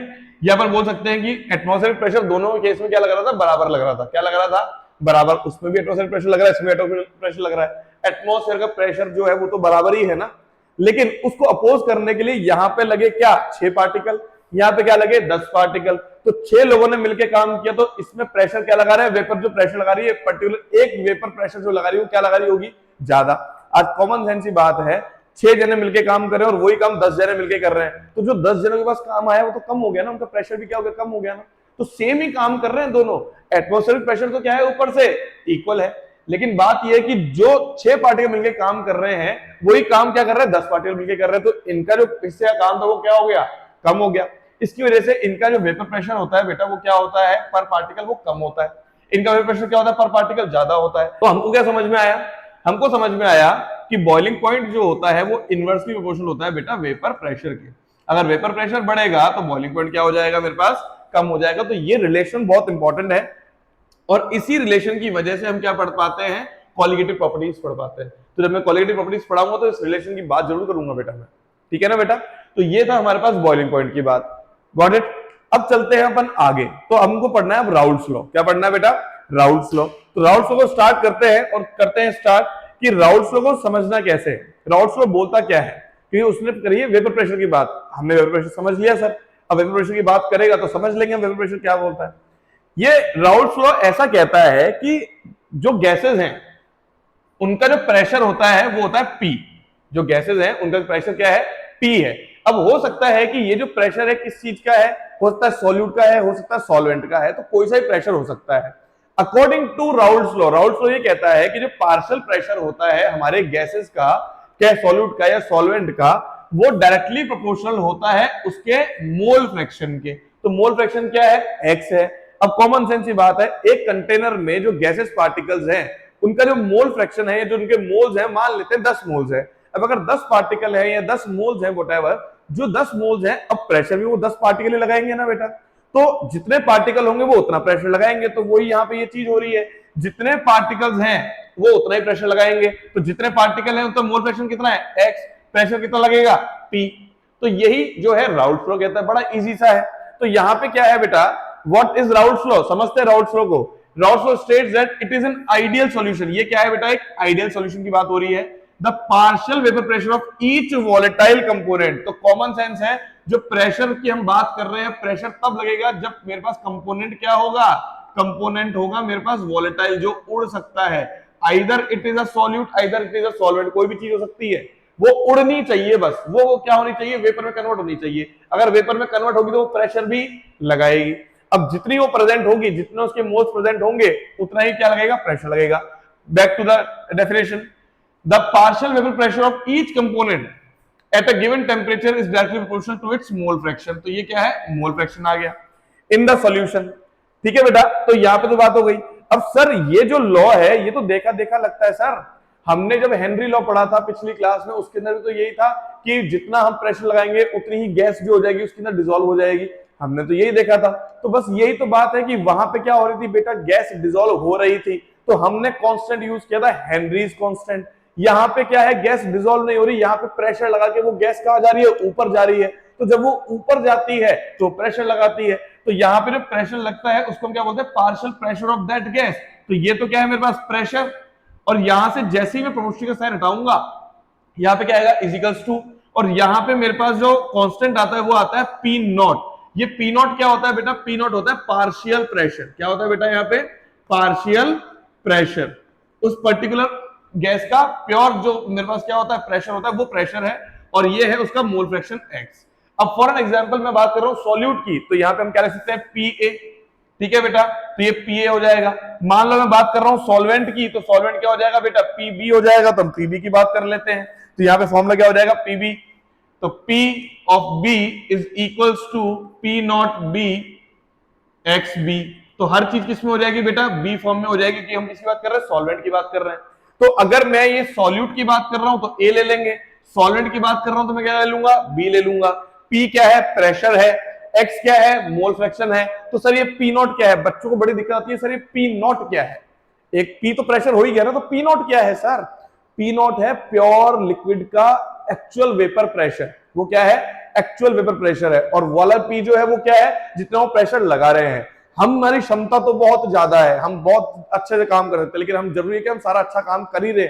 [SPEAKER 1] यहाँ पर बोल सकते हैं कि एटमॉस्फेरिक प्रेशर दोनों केस में क्या लग रहा था? बराबर लग रहा था। क्या लग रहा था? बराबर। उसमें भी एटमॉस्फेरिक प्रेशर लग रहा है, इसमें एटमॉस्फेरिक प्रेशर लग रहा है। एटमॉस्फेयर का प्रेशर जो है वो तो बराबर ही है ना, लेकिन उसको अपोज करने के लिए यहां पे लगे क्या? 6 पार्टिकल। यहां पे क्या लगे? 10 पार्टिकल। तो 6 लोगों ने मिलकर काम किया। तो इसमें प्रेशर क्या लगा रहा है? वेपर जो प्रेशर लगा रही है, पर्टिकुलर एक वेपर प्रेशर जो लगा रही है वो क्या लगा रही होगी? ज्यादा। आज कॉमन सेंस की बात है, 6 जने मिलकर काम कर रहे हैं और वही काम 10 जने मिलकर कर रहे हैं, तो जो 10 जनों के पास काम आया वो तो कम हो गया ना, उनका प्रेशर भी क्या हो गया? कम हो गया ना। तो सेम ही काम कर रहे हैं दोनों। एटमॉस्फेरिक प्रेशर तो क्या है? ऊपर से इक्वल है। लेकिन बात यह है कि जो 6 पार्टिकल मिलकर काम कर रहे हैं वही काम क्या कर रहे हैं? 10 पार्टिकल मिलकर कर रहे हैं। तो इनका जो हिस्से का काम था वो क्या हो गया? कम हो गया। इसकी वजह से इनका जो वेपर प्रेशर होता है बेटा वो क्या होता है? पर पार्टिकल वो कम होता है। इनका वेपर प्रेशर क्या होता है? पर पार्टिकल ज्यादा होता है। तो हमको क्या समझ में आया? हमको समझ में आया कि बॉइलिंग पॉइंट जो होता है वो इनवर्सली प्रोपोर्शनल होता है बेटा वेपर प्रेशर के। अगर वेपर प्रेशर बढ़ेगा तो बॉइलिंग पॉइंट क्या हो जाएगा मेरे पास, कम हो जाएगा। तो ये रिलेशन बहुत इंपॉर्टेंट है और इसी रिलेशन की वजह से हम क्या पढ़ पाते हैं, कॉलिगेटिव प्रॉपर्टीज पढ़ पाते हैं। तो जब मैं कॉलिगेटिव प्रॉपर्टीज पढ़ाऊंगा तो इस रिलेशन की बात जरूर करूंगा बेटा मैं, ठीक है ना बेटा। तो ये था हमारे पास बॉइलिंग पॉइंट की बात, गॉट इट। अब चलते हैं अपन आगे, तो हमको पढ़ना है अब राउल्ट्स लॉ। क्या पढ़ना है बेटा, राउल्ट्स लॉ। तो राउल्ट्स लॉ को स्टार्ट करते हैं और करते हैं स्टार्ट कि राउल्ट्स लॉ को समझना कैसे है, राउल्ट्स लॉ बोलता क्या है। क्योंकि उसने करी है वेपर प्रेशर की बात, हमने वेपर प्रेशर समझ लिया सर, अब वेपर प्रेशर की बात करेगा तो समझ लेंगे वेपर प्रेशर क्या बोलता है। ये राउल्ट्स लॉ ऐसा कहता है कि जो गैसेस हैं उनका जो प्रेशर होता है वो होता है पी। जो गैसेस हैं उनका प्रेशर क्या है, पी है। अब हो सकता है कि ये जो प्रेशर है किस चीज का है, हो सकता है सॉल्यूट का है, हो सकता है सॉल्वेंट का है, तो कोई सा भी प्रेशर हो सकता है। According to Raoult's law, Raoult's law ये कहता है कि जो पार्शियल प्रेशर होता है हमारे गैसेस का, क्या सॉल्यूट का या सॉल्वेंट का, वो डायरेक्टली प्रोपोर्शनल होता है उसके मोल फ्रैक्शन के। तो मोल फ्रैक्शन क्या है, एक्स है। अब कॉमन सेंस की बात है, एक कंटेनर में जो गैसेस पार्टिकल्स हैं उनका जो मोल फ्रैक्शन है, जो उनके मोल्स हैं, मान लेते हैं 10 मोल्स है। अब अगर 10 पार्टिकल है या 10 मोल्स हैं, व्हाटएवर जो 10 मोल्स हैं, अब प्रेशर भी वो 10 पार्टिकल लगाएंगे ना बेटा। तो जितने पार्टिकल होंगे वो उतना प्रेशर लगाएंगे। तो वही यहाँ पे ये चीज हो रही है, जितने पार्टिकल्स हैं वो उतना ही प्रेशर लगाएंगे। तो जितने पार्टिकल हैं उनका मोल फ्रैक्शन कितना है, एक्स, प्रेशर कितना लगेगा, पी। तो यही जो है राउल्ट्स लॉ कहता है, बड़ा इजी सा है। तो यहाँ पे क्या है बेटा, व्हाट इज राउल्ट्स लॉ, समझते हैं राउल्ट्स लॉ को। Raoult's law states that it is an ideal solution. ये क्या है बेटा, एक आइडियल सॉल्यूशन की बात हो रही है। The partial vapour pressure of each volatile component. तो कॉमन सेंस है, जो प्रेशर की हम बात कर रहे हैं, प्रेशर तब लगेगा जब मेरे पास कंपोनेंट क्या होगा, कंपोनेंट होगा मेरे पास वॉलेटाइल, जो उड़ सकता है। Either it is a solute, either it is a solvent, कोई भी चीज हो सकती है, वो उड़नी चाहिए बस। वो क्या होनी चाहिए, वेपर में कन्वर्ट होनी चाहिए। अगर वेपर में कन्वर्ट होगी तो वो प्रेशर भी लगाएगी। अब जितनी वो प्रेजेंट होगी, जितने उसके मोल्स प्रेजेंट होंगे, उतना ही क्या लगेगा, प्रेशर लगेगा। Back to the definition, the partial vapour pressure of each component at a given temperature is directly proportional to its mole fraction. तो ये क्या है, मोल फ्रैक्शन आ गया इन द सॉल्यूशन। ठीक है बेटा, तो यहां पे तो बात हो गई। अब सर ये जो लॉ है ये तो देखा देखा लगता है सर, हमने जब हेनरी लॉ पढ़ा था पिछली क्लास में, उसके अंदर भी तो यही था कि जितना हम प्रेशर लगाएंगे उतनी ही गैस जो हो जाएगी उसके अंदर डिसॉल्व हो जाएगी। हमने तो यही देखा था। तो बस यही तो बात है कि वहां पे क्या हो रही थी बेटा, गैस डिसॉल्व हो रही थी, तो हमने कांस्टेंट यूज किया था, हेनरीज कांस्टेंट। यहाँ पे क्या है, गैस डिसॉल्व नहीं हो रही, यहाँ पे प्रेशर लगा के वो गैस कहाँ जा रही है, ऊपर जा रही है। तो जब वो ऊपर जाती है तो प्रेशर लगाती है, तो यहाँ पे जो प्रेशर लगता है उसको हम क्या बोलते हैं, partial pressure of that gas. तो ये तो क्या है मेरे पास प्रेशर, और यहां से जैसे ही मैं प्रोपोर्शनल का साइन हटाऊंगा, यहाँ पे क्या आएगा, इजिकल्स टू, और यहाँ पे मेरे पास जो कांस्टेंट आता है वो आता है पी नॉट। ये पी नॉट क्या होता है बेटा, पी नॉट होता है पार्शियल प्रेशर। क्या होता है बेटा यहाँ पे, पार्शियल प्रेशर, उस पर्टिकुलर गैस का प्योर जो मेरे पास क्या होता है, प्रेशर होता है, वो प्रेशर है, और ये है उसका मोल फ्रैक्शन एक्स। अब फॉर एन एग्जांपल मैं बात कर रहा हूं सॉल्यूट की, तो यहाँ पे हम क्या लिख सकते हैं, पी ए। ठीक है बेटा, तो ये पी ए हो जाएगा। मान लो मैं बात कर रहा हूं सॉल्वेंट की, तो सॉल्वेंट क्या हो जाएगा बेटा, पीबी हो जाएगा। तो हम पीबी की बात कर लेते हैं, तो यहाँ पे फॉर्मूला क्या हो जाएगा, पीबी। तो P of B is equals to P not B X B. तो हर चीज किसमें हो जाएगी बेटा, B फॉर्म में हो जाएगी, कि हम किसकी बात कर रहे हैं, सॉल्वेंट की बात कर रहे हैं। तो अगर मैं ये सॉल्यूट की बात कर रहा हूं तो A ले लेंगे, सॉल्वेंट की बात कर रहा हूं तो मैं क्या ले लूंगा, B ले लूंगा। P क्या है, प्रेशर है, X क्या है, मोल फ्रैक्शन है। तो सर ये P नॉट क्या है, बच्चों को बड़ी दिक्कत आती है, सर ये P नॉट क्या है। एक P तो प्रेशर हो ही गया ना, तो P नॉट क्या है सर, P नॉट है प्योर लिक्विड का एक्चुअल वेपर प्रेशर। वो क्या है, एक्चुअल वेपर प्रेशर है। और वाला P जो है वो क्या है, जितना वो प्रेशर लगा रहे हैं। हमारी क्षमता तो बहुत ज्यादा है, हम बहुत अच्छे से काम कर रहे हैं, लेकिन हम जरूरी है कि हम सारा अच्छा काम कर ही रहे,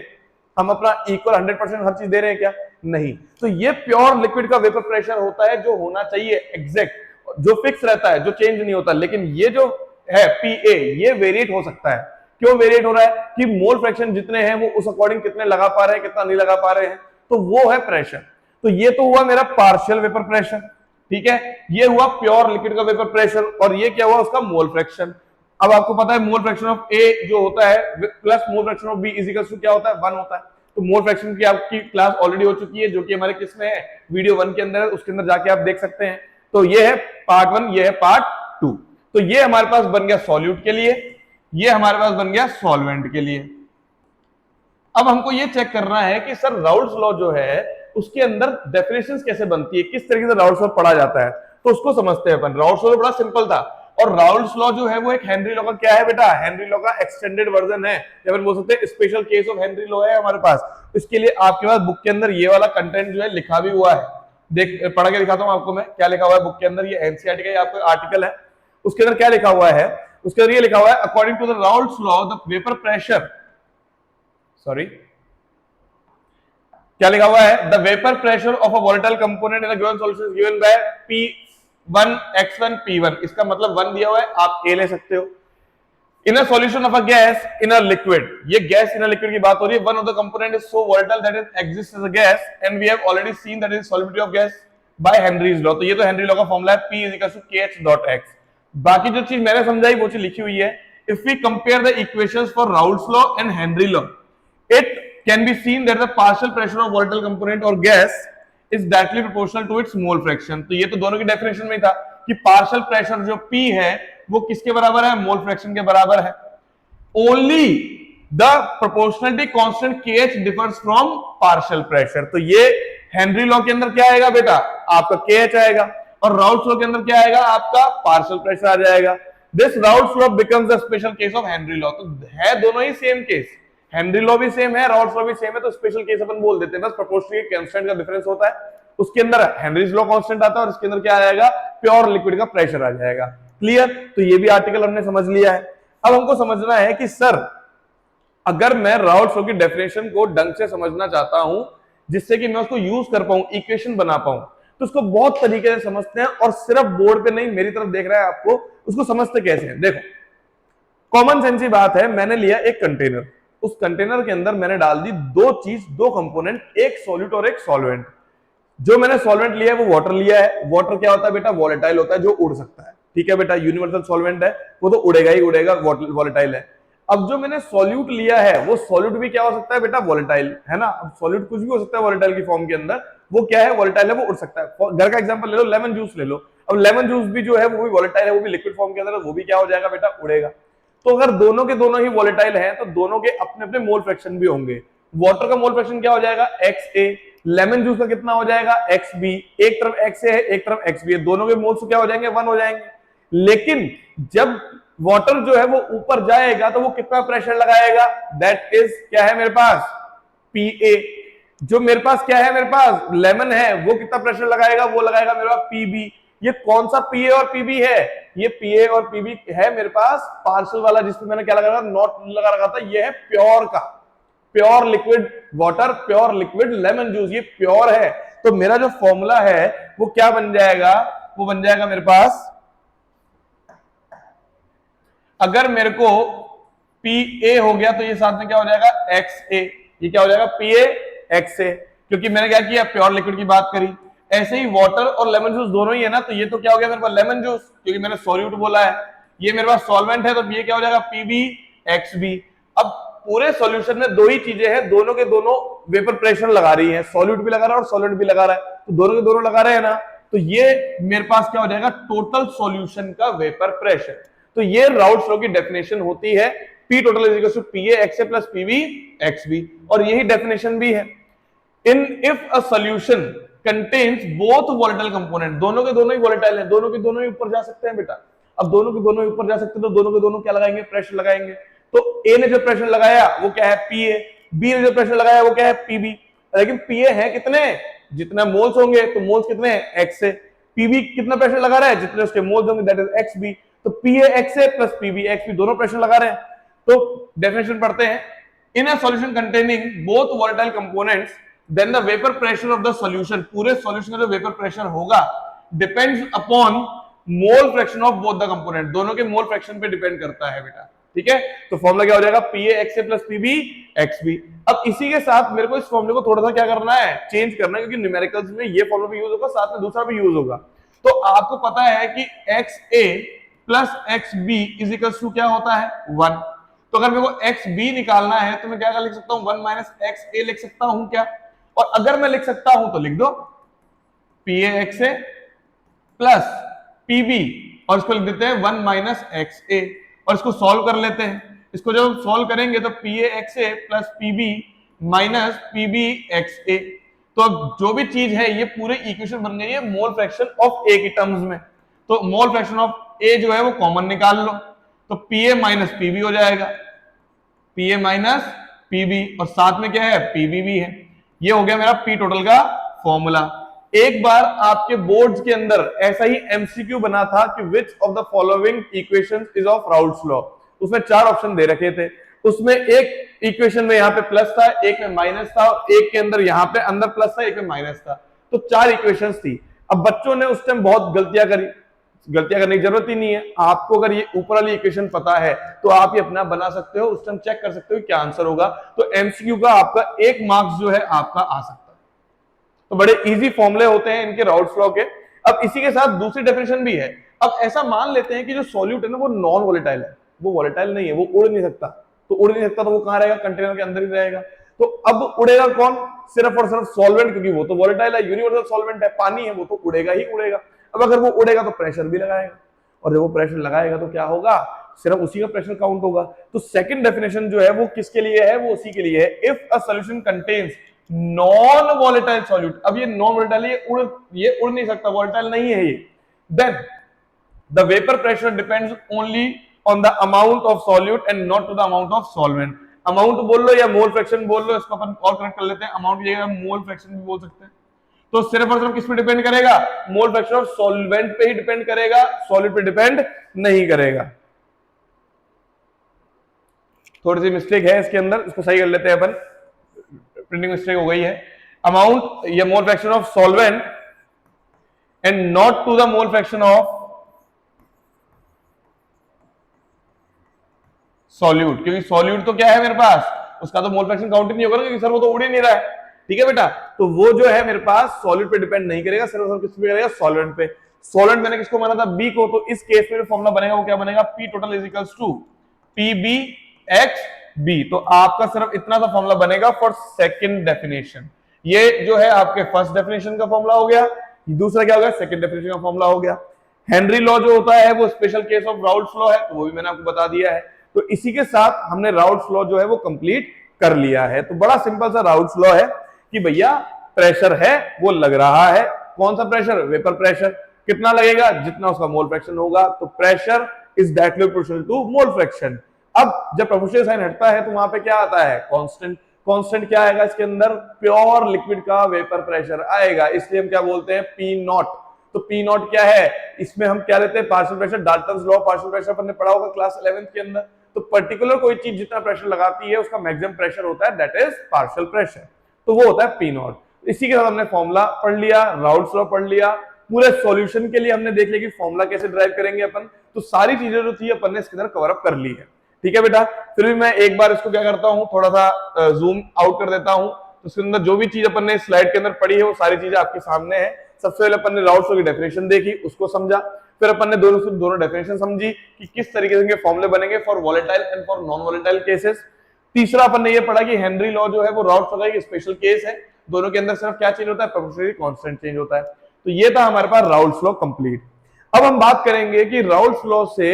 [SPEAKER 1] हम अपना इक्वल 100% हर चीज दे रहे हैं क्या, नहीं। तो ये प्योर लिक्विड का वेपर प्रेशर होता है, जो होना चाहिए एग्जैक्ट, जो फिक्स रहता है, जो चेंज नहीं होता। लेकिन ये जो है PA, ये वेरिएट हो सकता है। क्यों वेरिएट हो रहा है, कि मोल फ्रैक्शन जितने हैं वो उस अकॉर्डिंग कितने लगा पा रहे हैं, कितना नहीं लगा पा रहे हैं, तो वो है प्रेशर। तो ये तो हुआ मेरा पार्शियल वेपर प्रेशर, ठीक है, ये हुआ प्योर लिक्विड का वेपर प्रेशर, और ये क्या हुआ, उसका मोल फ्रैक्शन। अब आपको पता है मोल फ्रैक्शन ऑफ ए जो होता है plus mole fraction of B is equal to क्या होता है, 1 होता है। तो मोल फ्रैक्शन की आपकी क्लास ऑलरेडी हो चुकी है, जो कि हमारे किस में है, वीडियो 1 के अंदर है, उसके अंदर जाके आप देख सकते हैं। तो ये है पार्ट 1, ये है पार्ट 2। तो ये हमारे पास बन गया सॉल्यूट के लिए, ये हमारे पास बन गया सॉल्वेंट के लिए। अब हमको ये चेक करना है कि सर राउल्ट्स लॉ जो है उसके अंदर डेफिनेशंस कैसे बनती है, किस तरीके से राउल्ट्स लॉ पढ़ा जाता है, तो उसको समझते हैं अपन। राउल्ट्स लॉ बड़ा सिंपल था, और राउल्ट्स लॉ जो है वो एक हेनरी लॉ का क्या है बेटा, हेनरी लॉ का एक्सटेंडेड वर्जन है, या फिर बोल सकते हैं special case of Henry law है हमारे पास। इसके लिए आपके पास बुक के अंदर ये वाला कंटेंट जो है लिखा भी हुआ है, देख पढ़ के दिखाता हूं आपको मैं क्या लिखा हुआ है बुक के अंदर। ये एनसीईआरटी का ये आपको आर्टिकल है, उसके अंदर क्या लिखा हुआ है, उसके अंदर ये लिखा हुआ है according to the Raoult's law the vapour pressure, sorry क्या लिखा हुआ है, the vapour pressure of a volatile component in a given solution is given by P1 X1 P1, इसका मतलब 1 दिया हुआ है, आप A ले सकते हो। In a solution of a gas in a liquid, ये गैस इन अ लिक्विड की बात हो रही है, one of the component is so volatile that it exists as a gas and we have already seen that is solubility of gas by Henry's law. तो ये तो हेनरी लॉ का फॉर्मूला है, P is equal to KH.X। बाकी जो चीज मैंने समझाई वो चीज लिखी हुई है। If we compare the equations for Raoult's law and Henry law, it can be seen that the partial pressure of volatile component or gas is directly proportional to its mole fraction। तो ये तो दोनों की डेफिनेशन में ही था कि पार्शियल प्रेशर जो P है वो किसके बराबर है, मोल फ्रैक्शन के बराबर है। Only the proportionality constant KH differs from partial pressure. तो ये हेनरी लॉ के अंदर क्या आएगा बेटा, आपका KH आएगा, और राउल्ट्स लॉ के अंदर क्या आएगा, आपका पार्शियल प्रेशर आ जाएगा। This Raoult's law becomes the special case of Henry law. तो है दोनों ही सेम केस, हेनरी लॉ भी सेम है, राउल्ट्स लॉ भी सेम है, तो स्पेशल केस अपन बोल देते हैं, बस प्रोपोर्शनल कांस्टेंट का डिफरेंस होता है। उसके अंदर हेनरीज लॉ कांस्टेंट आता है और इसके अंदर क्या आ जाएगा, प्योर लिक्विड का प्रेशर आ जाएगा। क्लियर? तो ये भी आर्टिकल हमने समझ लिया है। अब हमको समझना है कि सर अगर मैं राउल्ट्स लॉ की डेफिनेशन को ढंग से समझना चाहता हूं जिससे कि मैं उसको यूज कर पाऊं, इक्वेशन बना पाऊं, तो उसको बहुत तरीके से समझते हैं, और सिर्फ बोर्ड पे नहीं मेरी तरफ देख रहा है आपको, उसको समझते कैसे हैं। देखो कॉमन सेंस की बात है, मैंने लिया एक कंटेनर, उस कंटेनर के अंदर मैंने डाल दी दो चीज, दो कंपोनेंट, एक सॉल्यूट और एक सॉल्वेंट। जो मैंने सॉल्वेंट लिया है वो वाटर लिया है। वाटर क्या होता है बेटा, वॉलेटाइल होता है, जो उड़ सकता है। ठीक है बेटा, यूनिवर्सल सॉल्वेंट है, वो तो उड़ेगा ही उड़ेगा, वॉलेटाइल है। अब जो मैंने सॉल्यूट लिया है वो सॉल्यूट भी क्या हो सकता है बेटा, वॉलेटाइल है ना। अब सॉल्यूट कुछ भी हो सकता है वॉलेटाइल की फॉर्म के अंदर, वो क्या है, वॉलेटाइल है, वो उड़ सकता है। घर का एग्जांपल ले लो, लेमन जूस ले लो। अब लेमन जूस भी जो है वो भी वॉलेटाइल है, वो भी लिक्विड फॉर्म के अंदर, वो भी क्या हो जाएगा बेटा, उड़ेगा। तो अगर दोनों के दोनों ही वॉलेटाइल हैं तो दोनों के अपने अपने मोल फ्रैक्शन भी होंगे। वाटर का मोल फ्रैक्शन क्या हो जाएगा, XA। लेमन जूस का कितना हो जाएगा, XB। एक तरफ XA है, एक तरफ XB है, दोनों के मोल्स क्या हो जाएंगे, 1 हो जाएंगे। लेकिन जब वाटर जो है वो ऊपर जाएगा तो वो कितना प्रेशर लगाएगा, दैट इज क्या है मेरे पास, PA। जो मेरे पास क्या है, मेरे पास लेमन है, वो कितना प्रेशर लगाएगा, वो लगाएगा मेरे पास PB। ये कौन सा PA और PB है, ये PA और PB है मेरे पास पार्शियल वाला, जिसमें मैंने क्या लगा, नॉट लगा रखा था। ये है प्योर का, pure liquid water, pure liquid lemon juice, ये प्योर है। तो मेरा जो फॉर्मूला है वो क्या बन जाएगा, वो बन जाएगा मेरे पास, अगर मेरे को PA हो गया तो ये साथ में क्या हो जाएगा, XA। ये क्या हो जाएगा, PA XA, क्योंकि मैंने क्या किया, प्योर लिक्विड की बात करी। ऐसे ही वाटर और लेमन जूस दोनों ही है ना, तो ये तो क्या हो गया मेरे पास, लेमन जूस, क्योंकि मैंने सॉल्यूट बोला है। ये मेरे पास सॉल्वेंट है, तो ये क्या हो जाएगा, PB XB। अब पूरे सॉल्यूशन में दो ही चीजें हैं, दोनों के दोनों वेपर प्रेशर लगा रही है, सॉल्यूट भी लगा रहा है और सॉल्वेंट भी लगा रहा है, तो दोनों के दोनों लगा रहे हैं ना। तो ये मेरे पास क्या हो जाएगा, टोटल सॉल्यूशन का वेपर प्रेशर। तो ये राउल्ट्स लॉ की डेफिनेशन होती है, P total is equal to PA XA plus PB XB, और यही डेफिनेशन भी है। In if a solution contains both volatile component, दोनों के दोनों ही वोलेटाइल है, दोनों के दोनों ही ऊपर जा सकते हैं बेटा। अब दोनों के दोनों ही ऊपर जा सकते हैं, तो दोनों के दोनों क्या लगाएंगे, प्रेशर लगाएंगे। तो A ने जो प्रेशर लगाया वो क्या है, PA। B ने जो प्रेशर लगाया वो क्या है, PB। लेकिन PA है कितने, जितने मोल्स होंगे, तो मोल्स कितने हैं, XA। PB कितना प्रेशर लगा रहा है, जितने उसके मोल्स होंगे, दैट इज XB। तो PA XA plus PB XB दोनों प्रेशर लगा रहे हैं। तो डेफिनेशन पढ़ते हैं, in a solution containing both volatile components then the vapour pressure of the solution, पूरे सॉल्यूशन का जो वेपर प्रेशर होगा depends upon mole fraction of both the component, दोनों के मोल फ्रैक्शन पे डिपेंड करता है बेटा। ठीक है, तो फॉर्मूला क्या हो जाएगा, PA XA plus PB XB। अब इसी के साथ मेरे को इस फॉर्मूले को थोड़ा सा क्या करना है, चेंज करना है, क्योंकि न्यूमेरिकल्स में ये फॉर्मूला भी यूज होगा, साथ में दूसरा भी यूज होगा। तो आपको पता है कि XA plus XB is equal to क्या होता है, 1। तो अगर मेरे को XB निकालना है तो मैं क्या लिख सकता हूं, 1 माइनस XA लिख सकता हूं क्या। और अगर मैं लिख सकता हूं तो लिख दो PA XA प्लस PB, और इसको लिख देते हैं 1 माइनस XA, और इसको सॉल्व कर लेते हैं। इसको जब सॉल्व करेंगे तो PA XA plus PB minus PB X A. तो अब जो भी चीज है ये पूरे इक्वेशन बन गई है मोल फ्रैक्शन ऑफ ए की टर्म्स में। तो मोल फ्रैक्शन ऑफ ए जो है वो कॉमन निकाल लो, तो पी ए माइनस पीबी हो जाएगा, पी ए माइनस पीबी, और साथ में क्या है पीबी भी है। ये हो गया मेरा पी टोटल का फॉर्मूला। एक बार आपके बोर्ड्स के अंदर ऐसा ही एमसीक्यू बना था कि which of the following equation is of Raoult's law. उसमें 4 ऑप्शन दे रखे थे, उसमें एक इक्वेशन में यहाँ पे प्लस था, एक में माइनस था, एक के अंदर यहाँ पे अंदर प्लस था, एक में माइनस था। तो 4 इक्वेशंस थी। अब बच्चों ने उस टाइम बहुत गलतियां करी, गलतियां करने की जरूरत ही नहीं है। आपको अगर ये ऊपर वाली इक्वेशन पता है तो आप ये अपना बना सकते हो, उस टाइम चेक कर सकते हो क्या आंसर होगा। तो एमसीक्यू का आपका 1 मार्क्स जो है आपका आ सकता है। तो बड़े इजी फॉर्मूले होते हैं इनके राउल्स लॉ के। अब इसी के साथ दूसरी डेफिनेशन भी है। अब ऐसा मान लेते हैं कि जो सॉल्यूट है ना वो नॉन वोलेटाइल है, वो वोलेटाइल नहीं है, वो उड़ नहीं सकता। तो उड़ नहीं सकता तो वो कहां रहेगा, कंटेनर के अंदर ही रहेगा। तो अब उड़ेगा कौन, सिर्फ और सिर्फ सॉल्वेंट, क्योंकि वो तो वोलेटाइल है, यूनिवर्सल सॉल्वेंट है, पानी है, वो तो उड़ेगा ही उड़ेगा। अब अगर वो उड़ेगा तो प्रेशर भी लगाएगा, और जब वो प्रेशर लगाएगा तो क्या होगा, सिर्फ उसी का प्रेशर काउंट होगा। तो सेकंड डेफिनेशन जो है वो किसके लिए है, वो उसी के लिए है। If a solution contains non volatile solute. अब ये नॉन वोलेटाइल, ये उड़ नहीं सकता, वोलेटाइल नहीं है ये। Then the vapour pressure depends only on the amount of solute and not to the amount of solvent. Amount बोल लो या मोल फ्रैक्शन बोल लो, इसको अपन और करेक्ट कर लेते हैं। अमाउंट की जगह मोल फ्रैक्शन भी बोल सकते हैं। तो सिर्फ और सिर्फ किस पे डिपेंड करेगा, मोल फ्रैक्शन ऑफ सॉल्वेंट पे ही डिपेंड करेगा, सॉलिड पे डिपेंड नहीं करेगा। थोड़ी सी मिस्टेक है इसके अंदर, इसको सही कर लेते हैं अपन। प्रिंटिंग मिस्टेक हो गई है। अमाउंट ये mole fraction of solvent and not to the mole fraction of solute, क्योंकि सॉल्यूट तो क्या है मेरे पास, उसका तो मोल फ्रैक्शन काउंट ही नहीं होगा ना, क्योंकि सर वो तो उड़ ही नहीं रहा है। ठीक है बेटा, तो वो जो है मेरे पास सॉल्यूट पे डिपेंड नहीं करेगा, सिर्फ किस पे करेगा, सॉल्वेंट पे। सॉल्वेंट मैंने किसको माना था, बी को। तो इस केस में जो फॉर्मूला बनेगा वो क्या बनेगा, P total is equals to P B X B. तो आपका सिर्फ इतना सा फॉर्मूला बनेगा फॉर सेकंड डेफिनेशन। ये जो है आपके फर्स्ट डेफिनेशन का फॉर्मूला हो गया, दूसरा क्या हो गया, सेकंड डेफिनेशन का फॉर्मूला हो गया। हेनरी लॉ जो होता है वो special case of Raoult's law है, तो वो भी मैंने आपको बता दिया है। तो इसी के साथ हमने राउल्स लॉ जो है वो कंप्लीट कर लिया है। तो बड़ा सिंपल सा राउल्स लॉ है कि भैया प्रेशर है वो लग रहा है, कौन सा प्रेशर, वेपर प्रेशर। कितना लगेगा, जितना उसका मोल फ्रैक्शन होगा। तो pressure is directly proportional to mole fraction. अब जब प्रोपोर्शनल साइन हटता है तो वहां पे क्या आता है, कांस्टेंट। कांस्टेंट क्या आएगा इसके अंदर, प्योर लिक्विड का वेपर प्रेशर आएगा, इसलिए हम क्या बोलते हैं, पी नॉट। तो पी नॉट क्या है, इसमें हम क्या लेते हैं, partial pressure. Dalton's law partial pressure अपन ने पढ़ा होगा क्लास 11th के अंदर। तो पर्टिकुलर कोई चीज जितना प्रेशर लगाती है उसका मैक्सिमम प्रेशर होता है, दैट इज पार्शियल प्रेशर। तो वो होता है पी नॉट। इसी के साथ हमने फॉर्मूला पढ़ लिया, राउल्स लॉ पढ़ लिया। पूरे सॉल्यूशन के लिए हमने देख लिया कि फॉर्मूला कैसे ड्राइव करेंगे अपन। तो सारी चीजें जो थी अपन ने इसके अंदर कवर अप कर ली है। ठीक है बेटा, फिर भी मैं एक बार इसको क्या करता हूँ, थोड़ा सा जूम आउट कर देता हूँ। तो इसके अंदर जो भी चीज अपन ने स्लाइड के अंदर पढ़ी है वो सारी चीजें आपके सामने है। सबसे पहले अपन ने राउल्स लॉ की डेफिनेशन देखी, उसको समझा। फिर अपन ने दोनों डेफिनेशन समझी कि किस तरीके से फॉर्मूले बनेंगे for volatile and for non volatile cases. तीसरा अपन ने ये पढ़ा कि हेनरी लॉ जो है वो राउल्स लॉ का एक स्पेशल केस है। दोनों के अंदर सिर्फ क्या चेंज होता है, प्रोपोर्शनली कांस्टेंट चेंज होता है। तो ये था हमारे पास राउल्स लॉ कंप्लीट। अब हम बात करेंगे कि राउल्स लॉ से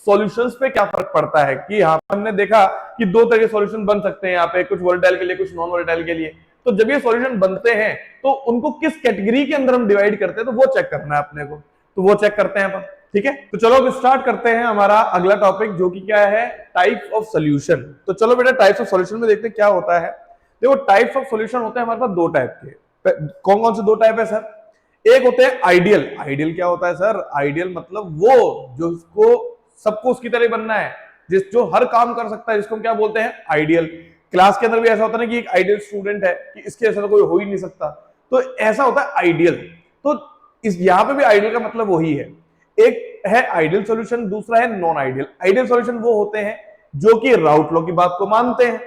[SPEAKER 1] सॉल्यूशंस पे क्या फर्क पड़ता है। कि यहाँ पे हमने देखा कि 2 तरह के सॉल्यूशन बन सकते हैं, यहाँ पे कुछ वोलेटाइल के लिए, कुछ नॉन वोलेटाइल के लिए। तो जब ये सॉल्यूशन बनते हैं तो उनको किस कैटेगरी के अंदर हम डिवाइड करते हैं, तो वो चेक करना है अपने को। तो वो चेक करते हैं अपन। ठीक है, तो चलो अब स्टार्ट करते हैं हमारा अगला टॉपिक, जो कि क्या है, टाइप्स ऑफ सॉल्यूशन। तो चलो बेटा टाइप्स ऑफ सॉल्यूशन में देखते हैं क्या होता है। देखो टाइप्स ऑफ सॉल्यूशन होते हैं हमारे पास 2 टाइप के। कौन कौन से 2 टाइप है सर, एक होते हैं आइडियल। आइडियल क्या होता है सर, आइडियल मतलब वो जो उसको सबको उसकी तरह बनना है, जो हर काम कर सकता है, जिसको हम क्या बोलते हैं, आइडियल। क्लास के अंदर भी ऐसा होता है ना कि एक आइडियल स्टूडेंट है कि इसके जैसा तो कोई हो ही नहीं सकता, तो ऐसा होता है आइडियल। तो इस यहाँ पे भी आइडियल का मतलब वही है। एक है आइडियल सॉल्यूशन, दूसरा है नॉन आइडियल। आइडियल सॉल्यूशन वो होते हैं जो कि राउट लॉ की बात को मानते हैं।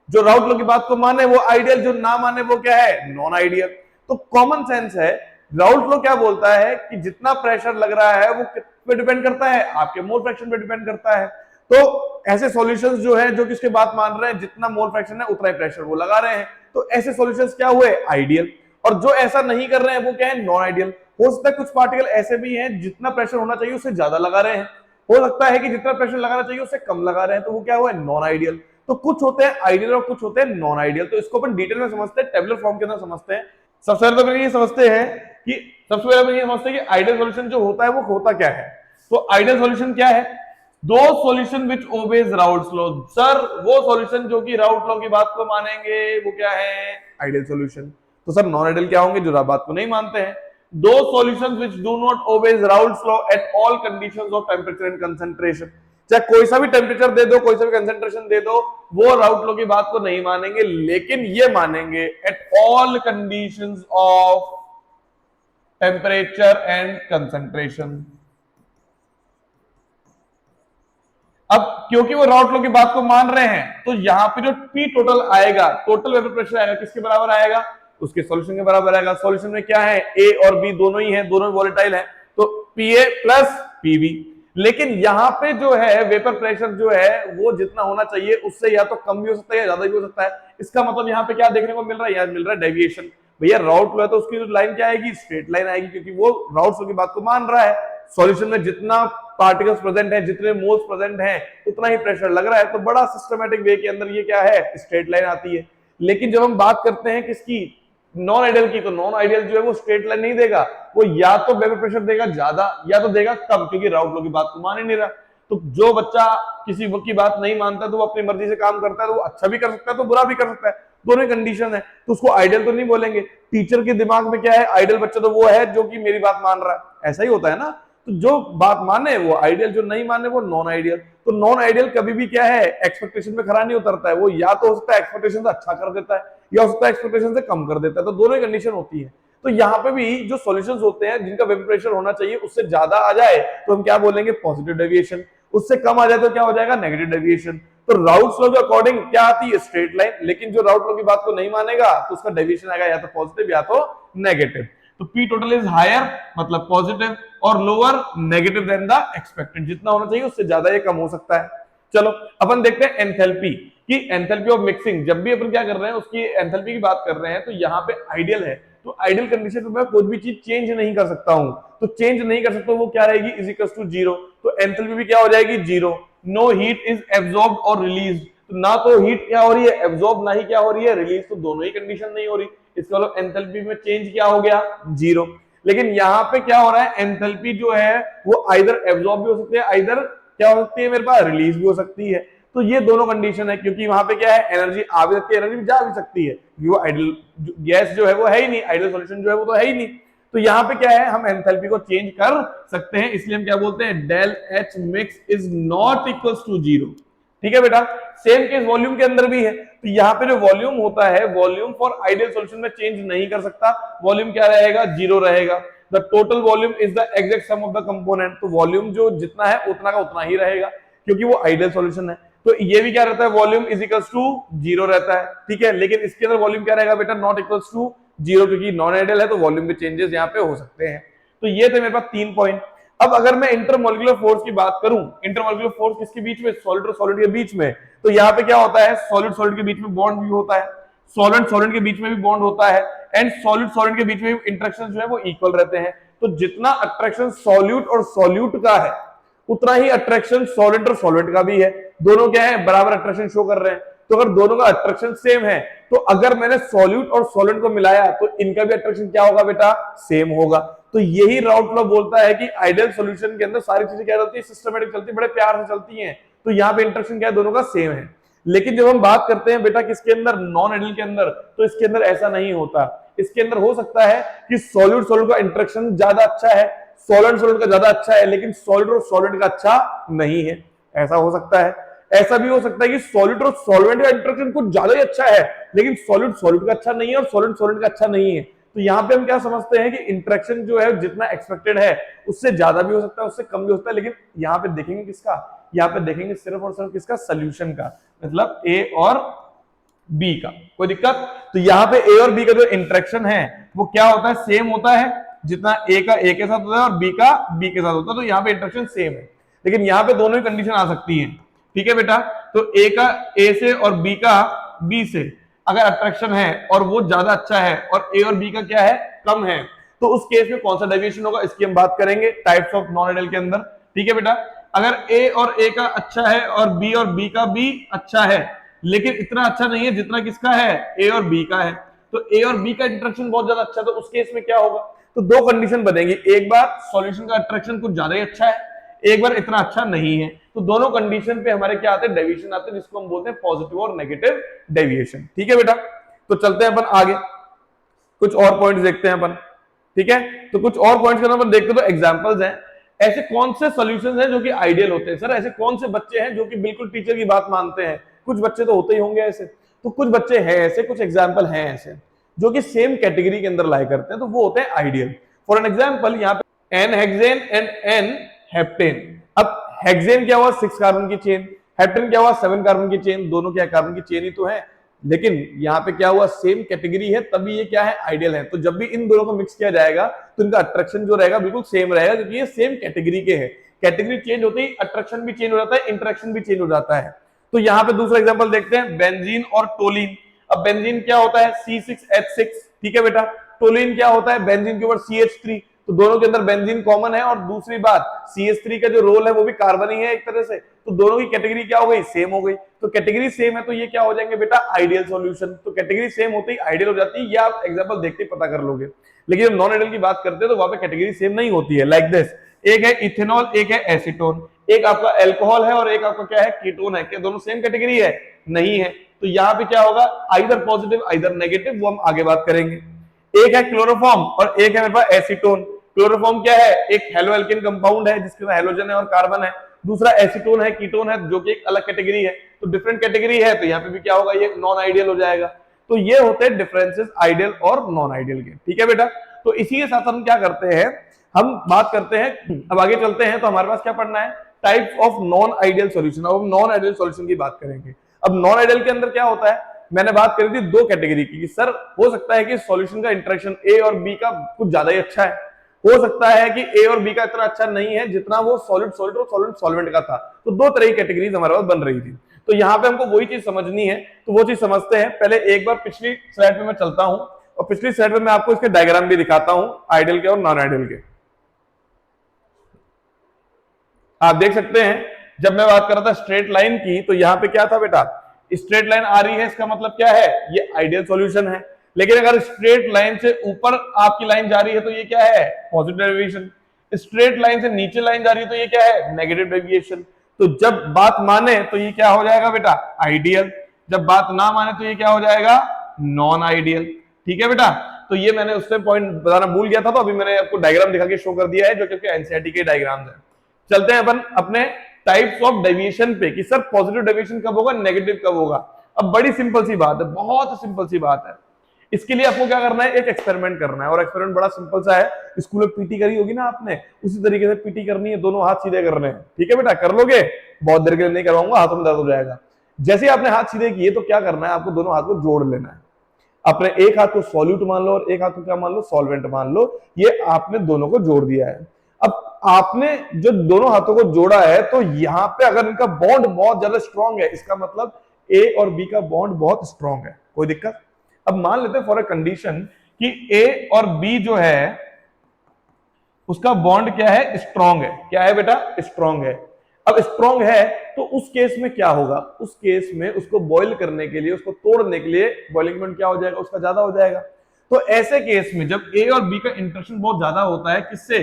[SPEAKER 1] जो राउट लॉ की बात को माने वो आइडियल, जो ना माने वो क्या है, नॉन आइडियल। तो कॉमन सेंस है, राउट लॉ क्या बोलता है कि जितना प्रेशर लग रहा है वो किस पे डिपेंड करता है, आपके मोल फ्रैक्शन पे डिपेंड करता है। तो ऐसे सॉल्यूशंस जो है जो किसके बात मान रहे हैं, जितना मोल फ्रैक्शन है उतना ही प्रेशर वो लगा रहे हैं, तो ऐसे सॉल्यूशंस क्या हुए, आइडियल। और जो ऐसा नहीं कर रहे हैं वो क्या है, नॉन आइडियल। हो सकता है कुछ पार्टिकल ऐसे भी हैं जितना प्रेशर होना चाहिए उससे ज्यादा लगा रहे हैं, हो सकता है कि जितना प्रेशर लगाना चाहिए उससे कम लगा रहे हैं, तो वो क्या हुआ, नॉन आइडियल। तो कुछ होते हैं आइडियल और कुछ होते हैं नॉन आइडियल। तो इसको अपन डिटेल में समझते हैं, टेबुलर फॉर्म के अंदर समझते हैं। सबसे पहले तो ये समझते हैं कि आइडियल सॉल्यूशन जो होता है वो होता क्या है। तो आइडियल सॉल्यूशन क्या है? दो solution which obeys Raoult's law. Sir वो सॉल्यूशन जो कि राउल्स लॉ की बात को मानेंगे वो क्या है? Ideal solution. तो सर नॉन आइडियल क्या होंगे? जो बात को नहीं मानते हैं। दो solutions which do not obeys Raoult's law at all conditions of temperature and concentration. चाहे कोई सा भी टेंपरेचर दे दो, कोई सा भी कंसंट्रेशन दे दो, वो राउल्स लॉ की बात को नहीं मानेंगे, लेकिन ये मानेंगे at all conditions of temperature and concentration. अब क्योंकि वो राउल्स लॉ की बात को मान रहे हैं तो यहां पे जो P टोटल आएगा, टोटल वेपर प्रेशर आएगा, किसके बराबर आएगा? उसके सॉल्यूशन के बराबर आएगा। सॉल्यूशन में क्या है? A और B दोनों ही हैं, दोनों वोलेटाइल हैं, तो PA प्लस PB। लेकिन यहां पे जो है वेपर प्रेशर जो है वो जितना होना चाहिए उससे या तो कम भी हो सकता है या ज्यादा भी हो सकता है। इसका मतलब यहाँ पे क्या देखने को मिल रहा है? यार मिल रहा है डेविएशन। भैया राउल्स लॉ है तो उसकी जो लाइन क्या आएगी? स्ट्रेट लाइन आएगी, क्योंकि वो राउल्स लॉ की बात को मान रहा है। सॉल्यूशन में जितना पार्टिकल्स प्रेजेंट है, जितने मोल्स प्रेजेंट हैं, उतना ही प्रेशर लग रहा है। तो बड़ा सिस्टमैटिक वे के अंदर ये क्या है? स्ट्रेट लाइन आती है। लेकिन जब हम बात करते हैं किसकी? नॉन आइडियल की, तो नॉन आइडियल जो है वो स्ट्रेट लाइन नहीं देगा, वो या तो वेपर प्रेशर देगा ज्यादा या तो देगा कम, क्योंकि राउल्स लॉ की बात को मान ही नहीं रहा। तो जो बच्चा किसी की बात नहीं मानता तो वो अपनी मर्जी से काम करता है, तो वो अच्छा भी कर सकता है तो बुरा भी कर सकता है, दोनों कंडीशन है, तो उसको आइडियल तो नहीं बोलेंगे। टीचर के दिमाग में क्या है? आइडियल बच्चा तो वो है जो कि मेरी बात मान रहा है, ऐसा ही होता है ना। तो जो बात माने वो आइडियल, जो नहीं माने वो नॉन आइडियल। तो नॉन आइडियल कभी भी क्या है? एक्सपेक्टेशन में खरा नहीं उतरता है। वो या तो हो सकता है एक्सपेक्टेशन से अच्छा कर देता है या हो सकता है एक्सपेक्टेशन से कम कर देता है, तो दोनों ही कंडीशन होती है। तो यहाँ पे भी जो सॉल्यूशंस होते हैं जिनका वेपर प्रेशर होना चाहिए उससे ज्यादा आ जाए तो हम क्या बोलेंगे? Positive deviation. उससे कम आ जाए तो क्या हो जाएगा? Negative deviation. तो राउल्स लॉ के अकॉर्डिंग क्या आती है? Straight line. लेकिन जो राउल्स लॉ की बात को नहीं मानेगा तो उसका डेविएशन आएगा या तो पॉजिटिव या तो नेगेटिव। तो P टोटल इज हायर मतलब पॉजिटिव और lower negative than the expected. जितना होना चाहिए उससे ज्यादा ये कम हो सकता है। चलो अपन देखते हैं एंथैल्पी की। एंथैल्पी ऑफ मिक्सिंग, जब भी अपन क्या कर रहे हैं उसकी एंथैल्पी की बात कर रहे हैं तो यहाँ पे आइडियल है, तो आइडियल कंडीशन में मैं कोई भी चीज चेंज नहीं कर सकता हूं, तो चेंज नहीं कर सकता वो क्या रहेगी? Is equal to zero. तो एंथैल्पी भी क्या हो जाएगी? Zero. No heat is absorbed और रिलीज, तो ना तो हीट क्या हो रही है? एब्जॉर्ब, ना ही क्या हो रही है? रिलीज। तो दोनों ही कंडीशन नहीं हो रही, इसका मतलब एंथैल्पी में चेंज क्या हो गया? जीरो। लेकिन यहाँ पे क्या हो रहा है? एंथैल्पी जो है वो आइदर एब्जॉर्ब भी हो सकती है, आइदर क्या हो सकती है मेरे पास? रिलीज भी हो सकती है। तो ये दोनों कंडीशन है, क्योंकि वहां पे क्या है? एनर्जी आ भी सकती है, एनर्जी जा भी सकती है। वो आइडियल गैस जो है वो है ही नहीं, आइडियल सॉल्यूशन जो है वो तो है ही नहीं। तो यहाँ पे क्या है? हम एंथैल्पी को चेंज कर सकते हैं, इसलिए हम क्या बोलते हैं? Del H mix is not equal to zero. ठीक है बेटा। सेम केस वॉल्यूम के अंदर भी है। तो यहाँ पे जो वॉल्यूम होता है, वॉल्यूम फॉर आइडियल सॉल्यूशन में चेंज नहीं कर सकता, वॉल्यूम क्या रहेगा? जीरो रहेगा। The total volume is the exact sum of the component. तो वॉल्यूम जो जितना है उतना का उतना ही रहेगा, क्योंकि वो आइडियल सॉल्यूशन है। तो ये भी क्या रहता है? Volume is equal to zero रहता है। ठीक है, लेकिन इसके अंदर वॉल्यूम क्या रहेगा बेटा? नॉट इक्वल टू जीरो, क्योंकि नॉन आइडियल है तो वॉल्यूम में चेंजेस यहाँ पे हो सकते हैं। तो ये थे मेरे पास 3 पॉइंट। अब अगर मैं इंटरमोलिकुलर फोर्स की बात करूं, इंटरमोलिकुलर फोर्स किसके बीच में? सॉलिड और सॉलिड के बीच में। तो यहाँ पे क्या होता है? सॉलिड सॉलिड के बीच में बॉन्ड भी होता है, सॉलिड सॉलिड के बीच में भी बॉन्ड होता है, एंड सॉलिड सॉलिड के बीच में इंटरेक्शन जो है वो इक्वल रहते हैं। तो जितना अट्रैक्शन सॉल्यूट और सॉल्यूट का है उतना ही अट्रैक्शन सॉलिड और सॉल्वेंट का भी है। दोनों क्या है? बराबर अट्रैक्शन शो कर रहे हैं। तो अगर दोनों का अट्रैक्शन सेम है तो अगर मैंने सॉल्यूट और सॉलिड को मिलाया तो इनका भी अट्रैक्शन क्या होगा बेटा? सेम होगा। तो यही राउल्स लॉ बोलता है कि आइडियल सॉल्यूशन के अंदर सारी चीजें क्या चलती है? सिस्टमैटिक चलती है, बड़े प्यार से चलती हैं। तो यहाँ पे इंटरेक्शन क्या है? दोनों का सेम है। लेकिन जब हम बात करते हैं बेटा किसके अंदर? नॉन आइडियल के अंदर, तो इसके अंदर ऐसा नहीं होता। इसके अंदर हो सकता है कि सॉल्यूट सॉल्यूट का इंटरेक्शन ज्यादा अच्छा है, सॉलिड सॉलिड का ज्यादा अच्छा है, लेकिन सॉलिड और सॉलिड का अच्छा नहीं है, ऐसा हो सकता है। ऐसा भी हो सकता है कि सॉलिड और सॉल्वेंट का इंटरेक्शन कुछ ज्यादा ही अच्छा है, लेकिन सॉलिड सॉलिड का अच्छा नहीं है और सॉलिड सॉलिड का अच्छा नहीं है। तो यहाँ पे हम क्या समझते हैं कि इंटरेक्शन जो है जितना एक्सपेक्टेड है उससे ज्यादा भी हो सकता है, उससे कम भी हो सकता है। लेकिन यहाँ पे देखेंगे किसका? यहाँ पे देखेंगे सिर्फ और सिर्फ किसका? सोल्यूशन का, मतलब ए और बी का। कोई दिक्कत? तो यहाँ पे ए और बी का जो इंटरेक्शन है वो क्या होता है? सेम होता है। जितना ए का ए के साथ होता है और बी का बी के साथ होता है, तो यहाँ पे इंटरेक्शन सेम है। लेकिन यहाँ पे दोनों ही कंडीशन आ सकती है। ठीक है बेटा। तो ए का ए से और बी का बी से अगर अट्रैक्शन है और वो ज्यादा अच्छा है और ए और बी का क्या है? कम है, तो उस केस में कौन सा डेविएशन होगा इसकी हम बात करेंगे टाइप्स ऑफ नॉन आइडियल के अंदर। ठीक है बेटा। अगर ए और ए का अच्छा है और बी का बी अच्छा है, लेकिन इतना अच्छा नहीं है जितना किसका है, ए और बी का है। तो ए और बी का इंटरेक्शन बहुत ज्यादा अच्छा है, तो उस केस में क्या होगा, तो दो कंडीशन बनेगी, एक बार सॉल्यूशन का इंटरेक्शन कुछ ज्यादा ही अच्छा है, एक बार इतना अच्छा नहीं है। तो दोनों कंडीशन पे हमारे क्या आते हैं, डेविएशन आते हैं, जिसको हम बोलते हैं पॉजिटिव और नेगेटिव डेविएशन। ठीक है बेटा, तो चलते हैं अपन आगे, कुछ और पॉइंट्स देखते हैं अपन। ठीक है, तो कुछ और पॉइंट्स का अपन देखते हैं, तो एग्जांपल्स हैं, ऐसे कौन से सॉल्यूशंस हैं जो कि आइडियल होते हैं। सर ऐसे कौन से बच्चे हैं जो कि बिल्कुल टीचर की बात मानते हैं, कुछ बच्चे तो होते ही होंगे ऐसे, तो कुछ बच्चे हैं ऐसे, कुछ एग्जांपल हैं ऐसे जो कि सेम कैटेगरी के अंदर लाई करते हैं, तो वो होते हैं आइडियल। फॉर एन एग्जांपल यहाँ पे n hexane and n heptane. अब हेक्सेन क्या हुआ, 6 कार्बन की चेन, हेप्टेन क्या हुआ, 7 कार्बन की चेन, दोनों क्या कार्बन की चेन ही तो है, लेकिन यहाँ पे क्या हुआ, सेम कैटेगरी है, तभी ये क्या है, आइडियल है। तो जब भी इन दोनों को मिक्स किया जाएगा तो इनका अट्रैक्शन जो रहेगा बिल्कुल सेम रहेगा, क्योंकि ये सेम कैटेगरी के हैं। कैटेगरी चेंज होती है, अट्रैक्शन भी चेंज हो जाता है, इंटरेक्शन भी चेंज हो जाता है। तो यहाँ पे दूसरा एग्जांपल देखते हैं, बेंजीन और टोलिन। अब बेंजीन क्या होता है, C6H6, ठीक है बेटा। टोलिन क्या होता है, बेंजीन के ऊपर CH3, तो दोनों के अंदर बेंजीन कॉमन है, और दूसरी बात CH3 का जो रोल है वो भी कार्बन ही है एक तरह से, तो दोनों की कैटेगरी क्या हो गई, सेम हो गई। तो कैटेगरी सेम है तो ये क्या हो जाएंगे बेटा, आइडियल सॉल्यूशन। तो कैटेगरी सेम होते ही आइडियल हो जाती है, ये आप एग्जांपल देखते ही पता कर लोगे। लेकिन जब नॉन आइडियल की बात करते हैं तो वहां पे कैटेगरी सेम नहीं होती है। लाइक दिस, एक है इथेनॉल, एक है एसीटोन, एक आपका एल्कोहल है और एक आपका क्या है, कीटोन है। क्या दोनों सेम कैटेगरी है, नहीं है। तो यहाँ पे क्या होगा, आइदर पॉजिटिव आइदर नेगेटिव, वो हम आगे बात करेंगे। एक है क्लोरोफॉर्म और एक है मेरे पास एसीटोन। क्लोरोफॉर्म क्या है, एक हेलो एल्केन कंपाउंड है जिसके अंदर हेलोजन है और कार्बन है। दूसरा एसीटोन है, कीटोन है, जो कि एक अलग कैटेगरी है। तो डिफरेंट कैटेगरी है, तो यहाँ पे भी क्या होगा, ये नॉन आइडियल हो जाएगा। तो ये होते हैं डिफरेंसेस आइडियल और नॉन आइडियल के। ठीक है बेटा, तो इसी के साथ हम क्या करते हैं, हम बात करते हैं, अब आगे चलते हैं। तो हमारे पास क्या पढ़ना है, types of non ideal solution. अब हम नॉन आइडियल सॉल्यूशन की बात करेंगे। अब नॉन आइडियल के अंदर क्या होता है, मैंने बात करी थी दो कैटेगरी की, सर हो सकता है कि सॉल्यूशन का इंटरेक्शन ए और बी का कुछ ज्यादा ही अच्छा है, हो सकता है कि ए और बी का इतना अच्छा नहीं है जितना वो सॉलिड सॉल्ट और सॉलिड सॉल्वेंट का था। तो दो तरह की कैटेगरीज हमारे पास बन रही थी। तो यहाँ पे हमको वही चीज समझनी है, तो वो चीज समझते हैं। पहले एक बार पिछली स्लाइड पे मैं चलता हूं, और पिछली स्लाइड में मैं आपको इसके डायग्राम भी दिखाता हूं, आइडियल के और नॉन आइडियल के। आप देख सकते हैं, जब मैं बात कर रहा था स्ट्रेट लाइन की, तो यहाँ पे क्या था बेटा, स्ट्रेट लाइन आ रही है, इसका मतलब क्या है, ये आइडियल सॉल्यूशन है। लेकिन अगर स्ट्रेट लाइन से ऊपर आपकी लाइन जा रही है तो ये क्या है, पॉजिटिव डेविएशन। स्ट्रेट लाइन से नीचे लाइन जा रही है तो ये क्या है, नेगेटिव डेविएशन। तो जब बात माने तो ये क्या हो जाएगा बेटा, आइडियल। जब बात ना माने तो ये क्या हो जाएगा, नॉन आइडियल। ठीक है बेटा, तो ये मैंने उससे पॉइंट बताना भूल गया था, तो अभी मैंने आपको डायग्राम दिखा के शो कर दिया है, जो क्योंकि एनसीईआरटी के डायग्राम्स है। चलते हैं अपन अपने टाइप्स ऑफ डेविएशन पे, कि सर पॉजिटिव डेविएशन कब होगा, नेगेटिव कब होगा। अब बड़ी सिंपल सी बात है, बहुत सिंपल सी बात है। इसके लिए आपको क्या करना है, एक एक्सपेरिमेंट करना है, और एक्सपेरिमेंट बड़ा सिंपल सा है। स्कूल में पीटी करी होगी ना आपने, उसी तरीके से पीटी करनी है, दोनों हाथ सीधे करने हैं। ठीक है बेटा, कर लोगे, बहुत देर के लिए नहीं करवाऊंगा, हाथों में दर्द हो जाएगा। जैसे आपने हाथ सीधे किए तो क्या करना है, आपको दोनों हाथ को जोड़ लेना है। अपने एक हाथ को सॉल्यूट मान लो और एक हाथ को क्या मान लो, सॉल्वेंट मान लो। ये आपने दोनों को जोड़ दिया है। अब आपने जो दोनों हाथों को जोड़ा है, तो यहां पे अगर इनका बॉन्ड बहुत ज्यादा स्ट्रांग है, इसका मतलब ए और बी का बॉन्ड बहुत स्ट्रांग है, कोई दिक्कत। अब मान लेते हैं फॉर अ कंडीशन कि ए और बी जो है उसका बॉन्ड क्या है, स्ट्रांग है। क्या है बेटा, स्ट्रांग है। अब स्ट्रांग है तो उस केस में क्या होगा, उस केस में उसको बॉईल करने के लिए, उसको तोड़ने के लिए बॉइलिंग पॉइंट क्या हो जाएगा, उसका ज्यादा हो जाएगा। तो ऐसे केस में जब ए और बी का इंटरेक्शन बहुत ज्यादा होता है, किससे,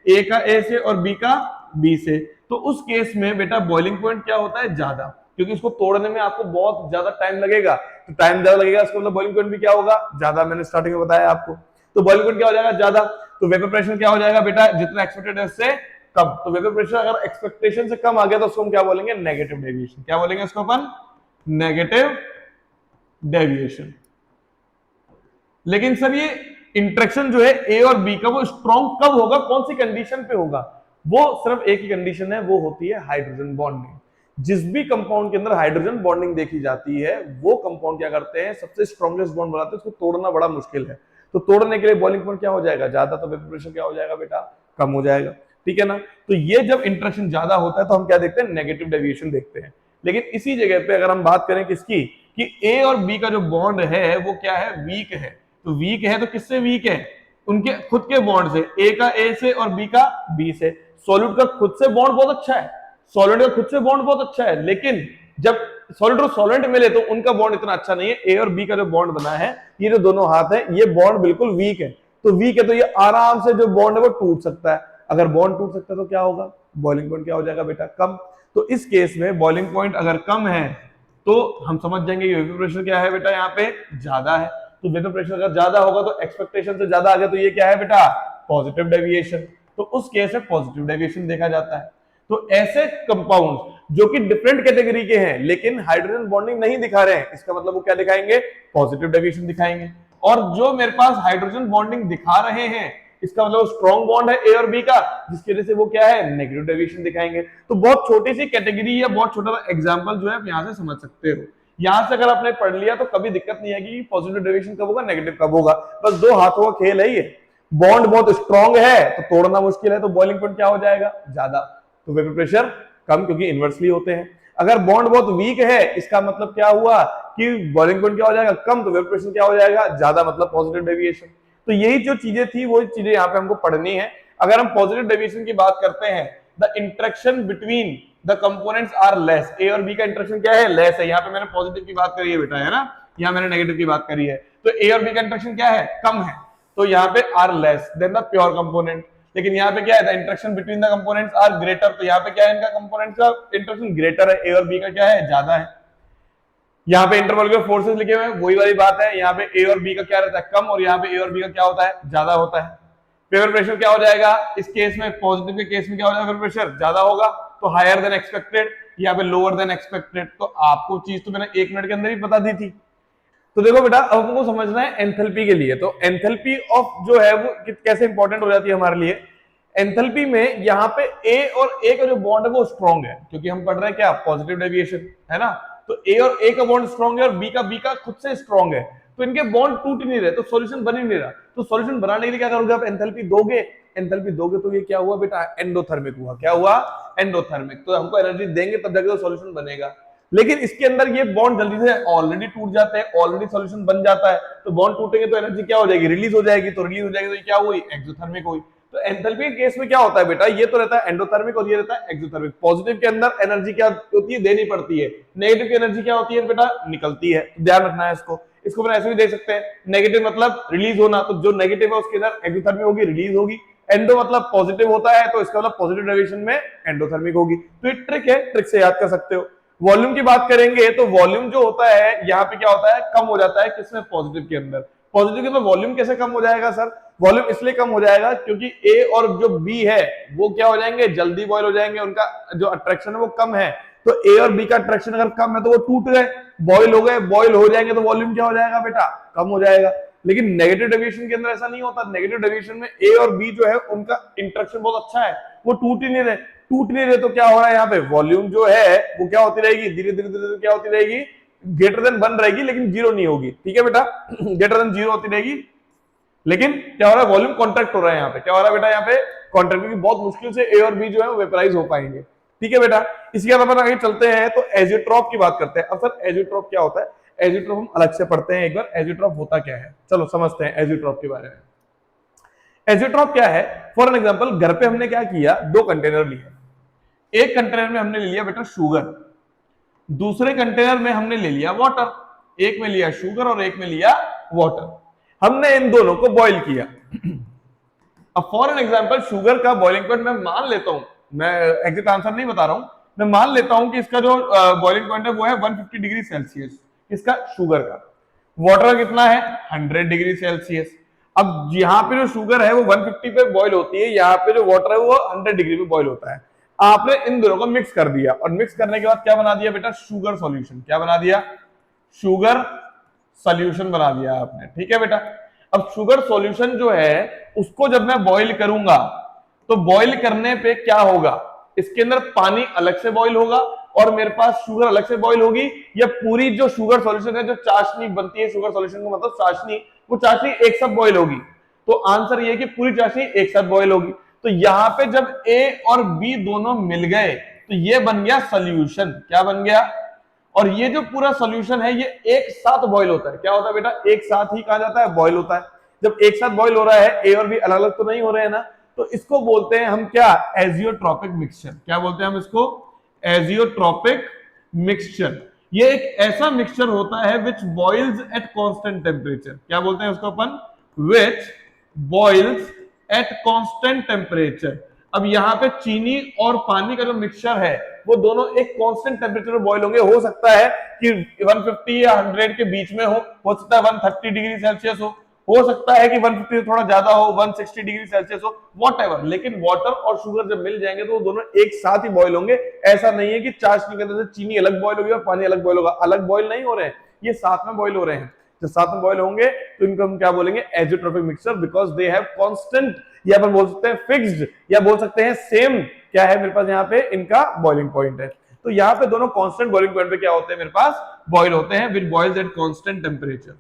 [SPEAKER 1] ए का ए से और बी का बी से, तो उस केस में बेटा बॉइलिंग पॉइंट क्या होता है, ज्यादा, क्योंकि इसको तोड़ने में आपको बहुत ज्यादा टाइम लगेगा। तो टाइम ज्यादा लगेगा, इसका मतलब बॉइलिंग पॉइंट भी क्या होगा, ज्यादा। मैंने स्टार्टिंग में बताया आपको, तो बॉइलिंग पॉइंट क्या हो जाएगा, ज्यादा। तो वेपर प्रेशर क्या हो जाएगा बेटा, जितना एक्सपेक्टेड है उससे कम। तो वेपर प्रेशर अगर एक्सपेक्टेशन से कम आ गया तो उसको हम क्या बोलेंगे, नेगेटिव डेविएशन। क्या बोलेंगे इसको अपन, नेगेटिव डेविएशन। लेकिन सर ये इंटरेक्शन जो है ए और बी का, वो स्ट्रॉन्ग कब होगा, कौन सी कंडीशन पे होगा, वो सिर्फ एक ही कंडीशन है, वो होती है हाइड्रोजन बॉन्डिंग। जिस भी कंपाउंड के अंदर हाइड्रोजन बॉन्डिंग देखी जाती है, वो कंपाउंड क्या करते हैं, सबसे स्ट्रॉन्गेस्ट बॉन्ड बनाते हैं, उसको तोड़ना बड़ा मुश्किल है। तो तोड़ने के लिए बॉइलिंग पॉइंट क्या हो जाएगा, ज्यादा, तो वेपर प्रेशर क्या हो जाएगा बेटा, कम हो जाएगा। ठीक है ना। तो ये जब इंटरेक्शन ज्यादा होता है तो हम क्या देखते हैं, नेगेटिव डेविएशन देखते हैं। लेकिन इसी जगह पे अगर हम बात करें किसकी, कि ए और बी का जो बॉन्ड है वो क्या है, वीक है। तो वीक है तो किससे वीक है, उनके खुद के बॉन्ड से, ए का ए से और बी का बी से। सॉलिड का खुद से बॉन्ड बहुत अच्छा है, सॉलिड का खुद से बॉन्ड बहुत अच्छा है, लेकिन जब सॉलिड और सॉल्वेंट मिले तो उनका बॉन्ड इतना अच्छा नहीं है। ए और बी का जो बॉन्ड बना है, ये जो दोनों हाथ है, ये बॉन्ड बिल्कुल वीक है। तो वीक है तो ये आराम से जो बॉन्ड है वो टूट सकता है। अगर बॉन्ड टूट सकता है तो क्या होगा, बॉइलिंग पॉइंट क्या हो जाएगा बेटा, कम। तो इस केस में बॉइलिंग पॉइंट अगर कम है तो हम समझ जाएंगे वेपर प्रेशर क्या है बेटा, यहाँ पे ज्यादा है। तो वेपर प्रेशर अगर ज्यादा होगा तो एक्सपेक्टेशन से ज्यादा आ गया, तो ये क्या है बेटा, पॉजिटिव डेविएशन। तो उस केस में पॉजिटिव डेविएशन देखा जाता है। तो ऐसे कंपाउंड जो कि डिफरेंट कैटेगरी के हैं लेकिन हाइड्रोजन बॉन्डिंग नहीं दिखा रहे हैं, इसका मतलब वो क्या दिखाएंगे, पॉजिटिव डेविएशन दिखाएंगे। और जो मेरे पास हाइड्रोजन बॉन्डिंग दिखा रहे हैं, इसका मतलब स्ट्रॉन्ग बॉन्ड है ए और बी का, जिसकी वजह से वो क्या है, नेगेटिव डेविएशन दिखाएंगे। तो बहुत छोटी सी कैटेगरी या बहुत छोटा एग्जांपल जो है आप यहां से समझ सकते हो। यहां से अगर आपने पढ़ लिया तो कभी दिक्कत नहीं आएगी कि पॉजिटिव डेविएशन कब होगा, नेगेटिव कब होगा। बस दो हाथों का खेल है ये। बॉन्ड बहुत स्ट्रॉन्ग है तो तोड़ना मुश्किल है, तो बॉइलिंग पॉइंट क्या हो जाएगा, ज्यादा। तो वेपर प्रेशर कम, क्योंकि इनवर्सली होते हैं। अगर बॉन्ड बहुत वीक है, इसका मतलब क्या हुआ कि बॉइलिंग पॉइंट क्या हो जाएगा, कम, तो वेपर प्रेशर क्या हो जाएगा, ज्यादा, मतलब पॉजिटिव डेविएशन। तो यही जो चीजें थी वो चीजें यहाँ पे हमको पढ़नी है। अगर हम पॉजिटिव डेविएशन की बात करते हैं, the interaction between the components are less. A और बी का इंटरेक्शन क्या है, लेस है। यहाँ पे मैंने पॉजिटिव की बात करी है बेटा, है ना, यहाँ मैंने नेगेटिव की बात करी है। तो ए और बी का इंटरेक्शन क्या है, कम है। तो यहाँ पे are less than the pure component. लेकिन यहाँ पे क्या है, the interaction between the components are greater. तो यहाँ पे क्या है, इनका कंपोनेंट्स का इंटरेक्शन ग्रेटर है, ए और बी का क्या है, ज्यादा है। यहाँ पे इंटरमोलिकुलर फोर्सेस लिखे हुए हैं, वही वाली बात है। यहाँ पे ए और बी का क्या रहता है, कम, और यहाँ पे ए और बी का क्या होता है, ज्यादा होता है। वेपर प्रेशर क्या हो जाएगा इस केस में, पॉजिटिव के केस में क्या हो जाएगा, वेपर प्रेशर ज्यादा होगा, तो हायर देन एक्सपेक्टेड, यहाँ पे लोअर देन एक्सपेक्टेड। तो आपको चीज तो मैंने 1 मिनट के अंदर ही बता दी थी। तो देखो बेटा, अब हमको समझना है एंथैल्पी के लिए। तो एंथैल्पी ऑफ जो है वो कैसे इंपॉर्टेंट हो जाती है हमारे लिए। एंथैल्पी में यहाँ पे ए और ए का जो बॉन्ड है वो स्ट्रॉन्ग है, क्योंकि हम पढ़ रहे हैं क्या, पॉजिटिव डेविएशन, है ना। तो ए और ए का बॉन्ड स्ट्रॉन्ग है और बी का खुद से स्ट्रॉन्ग है, तो इनके बॉन्ड टूट नहीं रहे, तो सॉल्यूशन बन ही नहीं रहा। तो सॉल्यूशन बनाने के लिए क्या करोगे आप, एंथैल्पी दोगे। एंथैल्पी दोगे तो ये क्या हुआ बेटा, एंडोथर्मिक हुआ। क्या हुआ, एंडोथर्मिक। तो हमको एनर्जी देंगे तब जाके तो सॉल्यूशन बनेगा। लेकिन इसके अंदर ये बॉन्ड जल्दी से ऑलरेडी टूट जाते हैं, ऑलरेडी सॉल्यूशन बन जाता है। तो बॉन्ड टूटेंगे तो एनर्जी क्या हो जाएगी, रिलीज हो जाएगी। तो रिलीज हो जाएगी तो ये क्या हुई, एक्सोथर्मिक हुई। तो एंथैल्पी के केस में क्या होता है बेटा, ये तो रहता है एंडोथर्मिक और ये रहता है एक्सोथर्मिक। पॉजिटिव के अंदर एनर्जी क्या होती है, देनी पड़ती है। नेगेटिव की एनर्जी क्या होती है बेटा, निकलती है। तो ध्यान रखना है इसको। इसको अपन ऐसे भी देख सकते हैं, नेगेटिव मतलब रिलीज होना, तो जो नेगेटिव है उसके अंदर एक्सोथर्मिक होगी, रिलीज होगी। एंडो मतलब पॉजिटिव होता है, तो इसका मतलब पॉजिटिव डेविएशन में एंडोथर्मिक होगी। तो ये ट्रिक है, ट्रिक से याद कर सकते हो। वॉल्यूम की बात करेंगे तो वॉल्यूम जो होता है यहाँ पे क्या होता है, कम हो जाता है। किसमें, पॉजिटिव के अंदर। पॉजिटिव के अंदर वॉल्यूम कैसे कम हो जाएगा सर, वॉल्यूम इसलिए कम हो जाएगा क्योंकि ए और जो बी है वो क्या हो जाएंगे, जल्दी बॉयल हो जाएंगे। उनका जो अट्रैक्शन है वो कम है। तो ए और बी का अट्रैक्शन अगर कम है तो वो टूट गए, बॉयल हो गए, बॉयल हो जाएंगे, तो वॉल्यूम क्या हो जाएगा बेटा, कम हो जाएगा। लेकिन नेगेटिव डेविएशन के अंदर ऐसा नहीं होता। नेगेटिव डेविएशन में ए और बी जो है उनका इंटरेक्शन बहुत अच्छा है, वो टूट ही नहीं रहे। टूट नहीं रहे तो क्या हो रहा है, यहाँ पे वॉल्यूम जो है वो क्या होती रहेगी, धीरे धीरे धीरे क्या होती रहेगी, ग्रेटर देन बन रहेगी, लेकिन जीरो नहीं होगी। ठीक है बेटा, ग्रेटर देन जीरो होती रहेगी। लेकिन क्या हो रहा है, वॉल्यूम कॉन्ट्रैक्ट हो रहा है। यहाँ पे क्या हो रहा है बेटा, यहाँ पे कॉन्ट्रैक्ट, क्योंकि बहुत मुश्किल से ए और बी जो है वो वेपराइज हो पाएंगे। ठीक है बेटा, इसके बाद अपन आगे चलते हैं तो एजियोट्रॉप की बात करते हैं। अब सर एजियोट्रॉप क्या होता है, एजियोट्रॉप हम अलग से पढ़ते हैं एक बार। एजियोट्रॉप होता क्या है, चलो समझते हैं एजियोट्रॉप के बारे में। एजियोट्रॉप क्या है, फॉर एन एग्जांपल, घर पे हमने क्या किया, 2 कंटेनर लिए। एक कंटेनर में हमने ले लिया बेटा शुगर, दूसरे कंटेनर में हमने ले लिया वाटर। एक में लिया शुगर और एक में लिया वाटर। हमने इन दोनों को बॉईल किया। अब फॉर एन एग्जांपल, शुगर का बॉइलिंग पॉइंट मैं मान लेता हूं, मैं एग्जैक्ट आंसर नहीं बता रहा हूं, मैं मान लेता हूं कि इसका जो बॉइलिंग पॉइंट है वो है 150 डिग्री सेल्सियस, इसका शुगर का। वाटर कितना है, 100 डिग्री सेल्सियस। अब यहाँ पे जो शुगर है वो 150 पे बॉईल होती है, यहाँ पे जो वाटर है वो 100 डिग्री पे बॉईल होता है। आपने इन दोनों को मिक्स कर दिया और मिक्स करने के बाद क्या बना दिया बेटा, शुगर सॉल्यूशन। क्या बना दिया, शुगर सॉल्यूशन बना दिया आपने। ठीक है बेटा, अब शुगर सॉल्यूशन जो है उसको जब मैं बॉईल करूंगा तो बॉईल करने पे क्या होगा, इसके अंदर पानी अलग से बॉईल होगा और मेरे पास शुगर अलग से बॉईल होगी, या पूरी जो शुगर सॉल्यूशन है, जो चाशनी बनती है शुगर सॉल्यूशन का मतलब चाशनी, वो चाशनी एक साथ बॉईल होगी। तो आंसर ये है कि पूरी चाशनी एक साथ बॉईल होगी। तो यहां पे जब ए और बी दोनों मिल गए तो ये बन गया सॉल्यूशन। क्या बन गया, और ये जो पूरा सॉल्यूशन है ये एक साथ बॉईल होता है। क्या होता है बेटा, एक साथ ही कहा जाता है बॉईल होता है। जब एक साथ बॉईल हो रहा है, ए और बी अलग अलग तो नहीं हो रहे हैं ना, तो इसको बोलते हैं हम क्या, एजियोट्रॉपिक मिक्सचर। क्या बोलते हैं हम इसको, एजियोट्रॉपिक मिक्सचर। ये एक ऐसा मिक्सचर होता है विच बॉइल्स एट कांस्टेंट टेम्परेचर। क्या बोलते हैं उसको अपन? विच बॉइल्स एट कांस्टेंट टेम्परेचर। अब यहाँ पे चीनी और पानी का जो मिक्सचर है वो दोनों एक कांस्टेंट टेम्परेचर पर बॉईल होंगे। हो सकता है कि 150 या 100 के बीच में हो सकता है 130 डिग्री सेल्सियस हो सकता है कि 150 से थोड़ा ज्यादा हो, 160 डिग्री सेल्सियस हो, व्हाटएवर। लेकिन वाटर और शुगर जब मिल जाएंगे तो वो दोनों एक साथ ही बॉईल होंगे। ऐसा नहीं है कि चाशनी के अंदर से चीनी अलग बॉईल होगी और पानी अलग बॉईल होगा। अलग बॉईल नहीं हो रहे हैं, ये साथ में बॉईल हो रहे हैं। जब साथ में बॉईल होंगे तो इनको हम क्या बोलेंगे? Azeotropic mixture, because they have constant, या अपन बोल सकते हैं फिक्स्ड, या बोल सकते हैं सेम। क्या है मेरे पास यहाँ पे? इनका बॉइलिंग पॉइंट है। तो यहाँ पे दोनों कांस्टेंट बॉइलिंग पॉइंट पे क्या होते हैं? मेरे पास बॉईल होते हैं, विच बॉइल्स एट कांस्टेंट टेम्परेचर।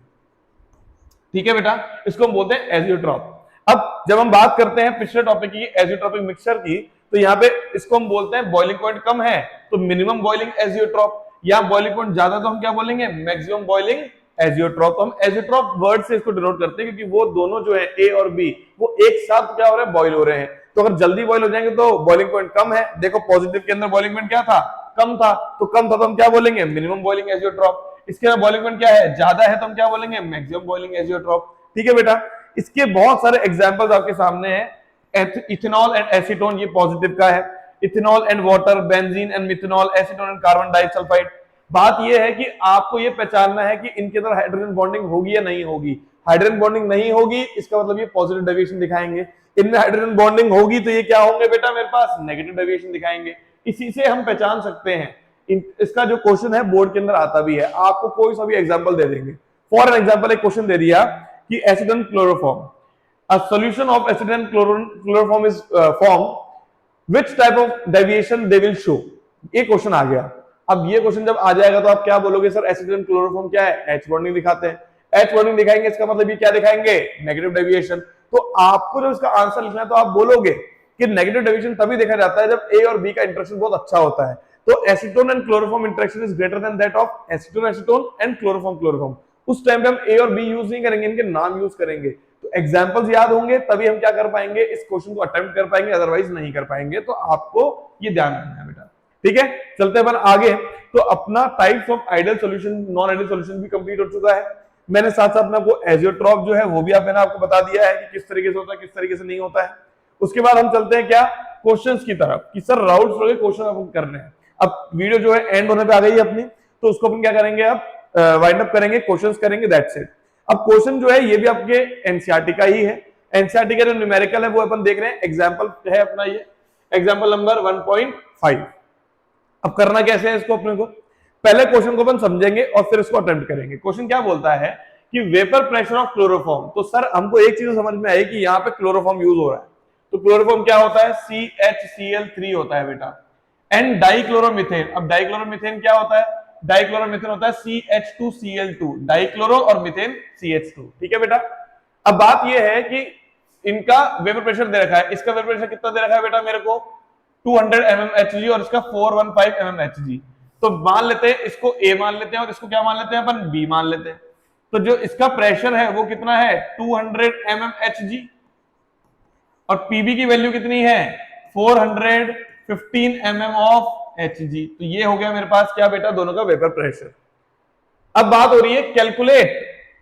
[SPEAKER 1] ठीक है बेटा, इसको हम बोलते हैं एजियोट्रॉप। अब जब हम बात करते हैं पिछले टॉपिक की एजियोट्रॉपिक मिक्सचर की, तो यहाँ पे इसको हम बोलते हैं बॉइलिंग पॉइंट कम है तो मिनिमम बॉइलिंग एजियोट्रॉप, या बॉइलिंग पॉइंट ज्यादा तो हम क्या बोलेंगे? Maximum boiling azeotrope. तो हम एजियोट्रॉप वर्ड से इसको डिनोट करते हैं क्योंकि वो दोनों जो है ए और बी वो एक साथ क्या हो रहे हैं? बॉइल हो रहे हैं। तो अगर जल्दी बॉइल हो जाएंगे तो बॉइलिंग पॉइंट कम है। देखो पॉजिटिव के अंदर बॉइलिंग पॉइंट क्या था? कम था। तो कम था तो हम क्या बोलेंगे? Minimum boiling azeotrope. इसके अंदर बॉइलिंग पॉइंट क्या है? ज्यादा है तो हम क्या बोलेंगे? Maximum boiling azeotrope. ठीक है बेटा, इसके बहुत सारे एग्जांपल्स आपके सामने हैं। इथेनॉल एंड एसीटोन, ये पॉजिटिव का है। Ethanol and water, benzene and methanol, acetone and carbon disulphide. बात यह है कि आपको ये पहचानना है कि इनके अंदर हाइड्रोजन बॉन्डिंग होगी या नहीं होगी। हाइड्रोजन बॉन्डिंग नहीं होगी इसका मतलब ये पॉजिटिव डेविएशन दिखाएंगे। इनमें हाइड्रोजन बॉन्डिंग होगी तो ये क्या होंगे बेटा? मेरे पास नेगेटिव डेविएशन दिखाएंगे। इसी से हम पहचान सकते हैं। इसका जो क्वेश्चन है बोर्ड के अंदर आता भी है, आपको कोई सा भी एग्जाम्पल दे देंगे। फॉर एग्जाम्पल एक क्वेश्चन दे दिया कि acid and chloroform, a solution of acid and chloroform is formed, which type of deviation they will show। ये क्वेश्चन आ गया। अब ये क्वेश्चन जब आ जाएगा तो आप क्या बोलोगे? सर एसिड एंड क्लोरोफॉर्म क्या है? एच बॉन्डिंग दिखाते हैं। एच बॉन्डिंग दिखाएंगे इसका मतलब ये क्या दिखाएंगे? Negative deviation. तो आपको जब इसका आंसर लिखना है तो आप बोलोगे कि नेगेटिव डेविएशन तभी देखा जाता है जब ए और बी का इंटरेक्शन बहुत अच्छा होता है। तो acetone and chloroform interaction is greater than that of acetone acetone and chloroform chloroform. उस टाइम पे हम ए और बी यूज नहीं करेंगे, इनके नाम यूज करेंगे। तो एग्जांपल्स याद होंगे तभी हम क्या कर पाएंगे? इस क्वेश्चन को अटेम्प्ट कर पाएंगे, अदरवाइज नहीं कर पाएंगे। तो आपको ये ध्यान रखना है बेटा। ठीक है, चलते हैं आगे। तो अपना types of ideal solution, non ideal solution भी कंप्लीट हो चुका है। मैंने साथ साथ में आपको एजियोट्रॉप जो है वो भी मैंने आपको बता दिया है कि किस तरीके से होता है, किस तरीके से नहीं होता है। उसके बाद हम चलते हैं क्या? क्वेश्चंस की तरफ कि सर राउंड के क्वेश्चन अपन करने हैं। अब वीडियो जो है एंड होने पे आ गई है अपनी, तो उसको अपन क्या करेंगे? अब वाइंड अप करेंगे, क्वेश्चंस करेंगे, दैट्स इट। अब क्वेश्चन जो है ये भी आपके एनसीईआरटी का ही है। एनसीईआरटी का जो न्यूमेरिकल है वो अपन देख रहे हैं। एग्जांपल है अपना ये एग्जांपल नंबर 1.5। अब करना कैसे है इसको? अपने को पहले क्वेश्चन को अपन समझेंगे और फिर इसको अटेम्प्ट करेंगे। क्वेश्चन क्या बोलता है कि वेपर प्रेशर ऑफ क्लोरोफॉर्म। तो सर हमको एक चीज समझ में आई कि यहाँ पे क्लोरोफॉर्म यूज हो रहा है। तो क्लोरोफॉर्म क्या होता है? CHCl3 होता है बेटा। एंड डाइक्लोरोमीथेन, अब डाइक्लोरोमीथेन क्या होता है? डाइक्लोरोमीथेन होता है CH2Cl2, डाइक्लोरो और मीथेन CH2। ठीक है बेटा। अब बात यह है कि इनका वेपर प्रेशर दे रखा है। इसका वेपर प्रेशर कितना दे रखा है बेटा मेरे को? 200 mmHg और इसका 415 mmHg। तो मान लेते हैं इसको A मान लेते हैं और इसको क्या मान लेते हैं अपन? B मान लेते हैं। तो जो इसका प्रेशर है वो कितना है? 200 mmHg और PB की वैल्यू कितनी है? 415 mm ऑफ Hg। तो ये हो गया मेरे पास क्या बेटा? दोनों का वेपर प्रेशर। अब बात हो रही है calculate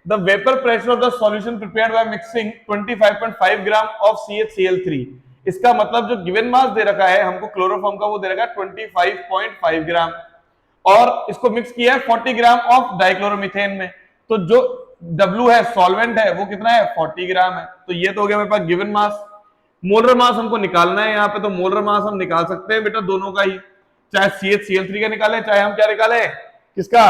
[SPEAKER 1] the vapour pressure of the solution prepared by mixing 25.5 gram of CHCl3। इसका मतलब जो गिवन मास दे रखा है हमको क्लोरोफॉर्म का वो दे रखा है 25.5 ग्राम और इसको मिक्स किया है 40 ग्राम ऑफ डाइक्लोरोमीथेन में। तो जो W है सॉल्वेंट है वो कितना है? 40 ग्राम है। तो ये तो हो गया मेरे पास गिवन मास। मोलर मास हमको निकालना है यहाँ पे। तो मोलर मास हम निकाल सकते हैं बेटा दोनों का ही, चाहे CHCl3 का निकाले चाहे हम क्या निकाले? किसका?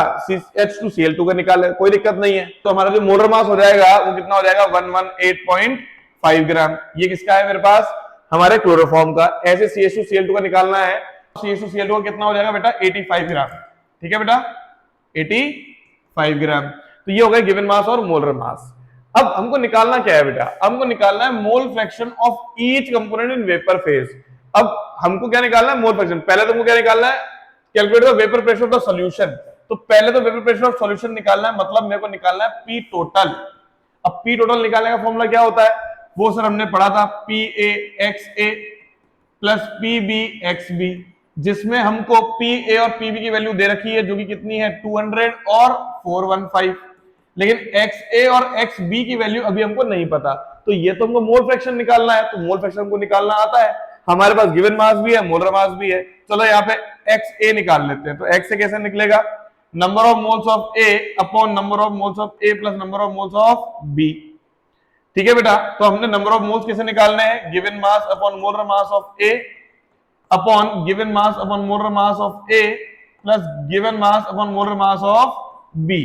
[SPEAKER 1] H2Cl2 का निकाले, कोई दिक्कत नहीं है। तो हमारा जो मोलर मास हो जाएगा वो कितना हो जाएगा? 118.5 ग्राम। ये किसका है मेरे पास? हमारे क्लोरोफॉर्म का। ऐसे CH2Cl2 का निकालना है। CH2Cl2 का कितना हो जाएगा बेटा? 85 ग्राम। ठीक है बेटा, 85 ग्राम। तो ये हो गया गिवन मास और मोलर मास। अब हमको निकालना क्या है बेटा? हमको निकालना है मोल fraction of each component in vapour phase. अब हमको क्या निकालना है? Mole fraction. पहले तुमको क्या निकालना है? Calculate the vapour pressure of the solution. तो पहले तो वेपर प्रेशर ऑफ सॉल्यूशन निकालना है, मतलब मेरे को निकालना है पी टोटल। अब पी टोटल निकालने का फॉर्मूला क्या होता है? वो सर हमने पढ़ा था PA XA plus PB XB। जिसमें हमको पी ए और पी बी की वैल्यू दे रखी है जो कि कितनी है 200 और 415, लेकिन एक्स ए और एक्स बी की वैल्यू अभी हमको नहीं पता। तो ये तो हमको मोल फ्रैक्शन निकालना है, तो मोल फ्रैक्शन हमको निकालना आता है, हमारे पास गिवन मास भी है, मोलर मास भी है। चलो यहाँ पे एक्स ए निकाल लेते हैं। तो एक्स ए कैसे निकलेगा, number of moles of A upon number of moles of A plus number of moles of B. ठीक है बेटा, तो हमने नंबर ऑफ मोल्स कैसे निकालने हैं, given mass upon molar mass of A upon given mass upon molar mass of A plus given mass upon molar mass of B.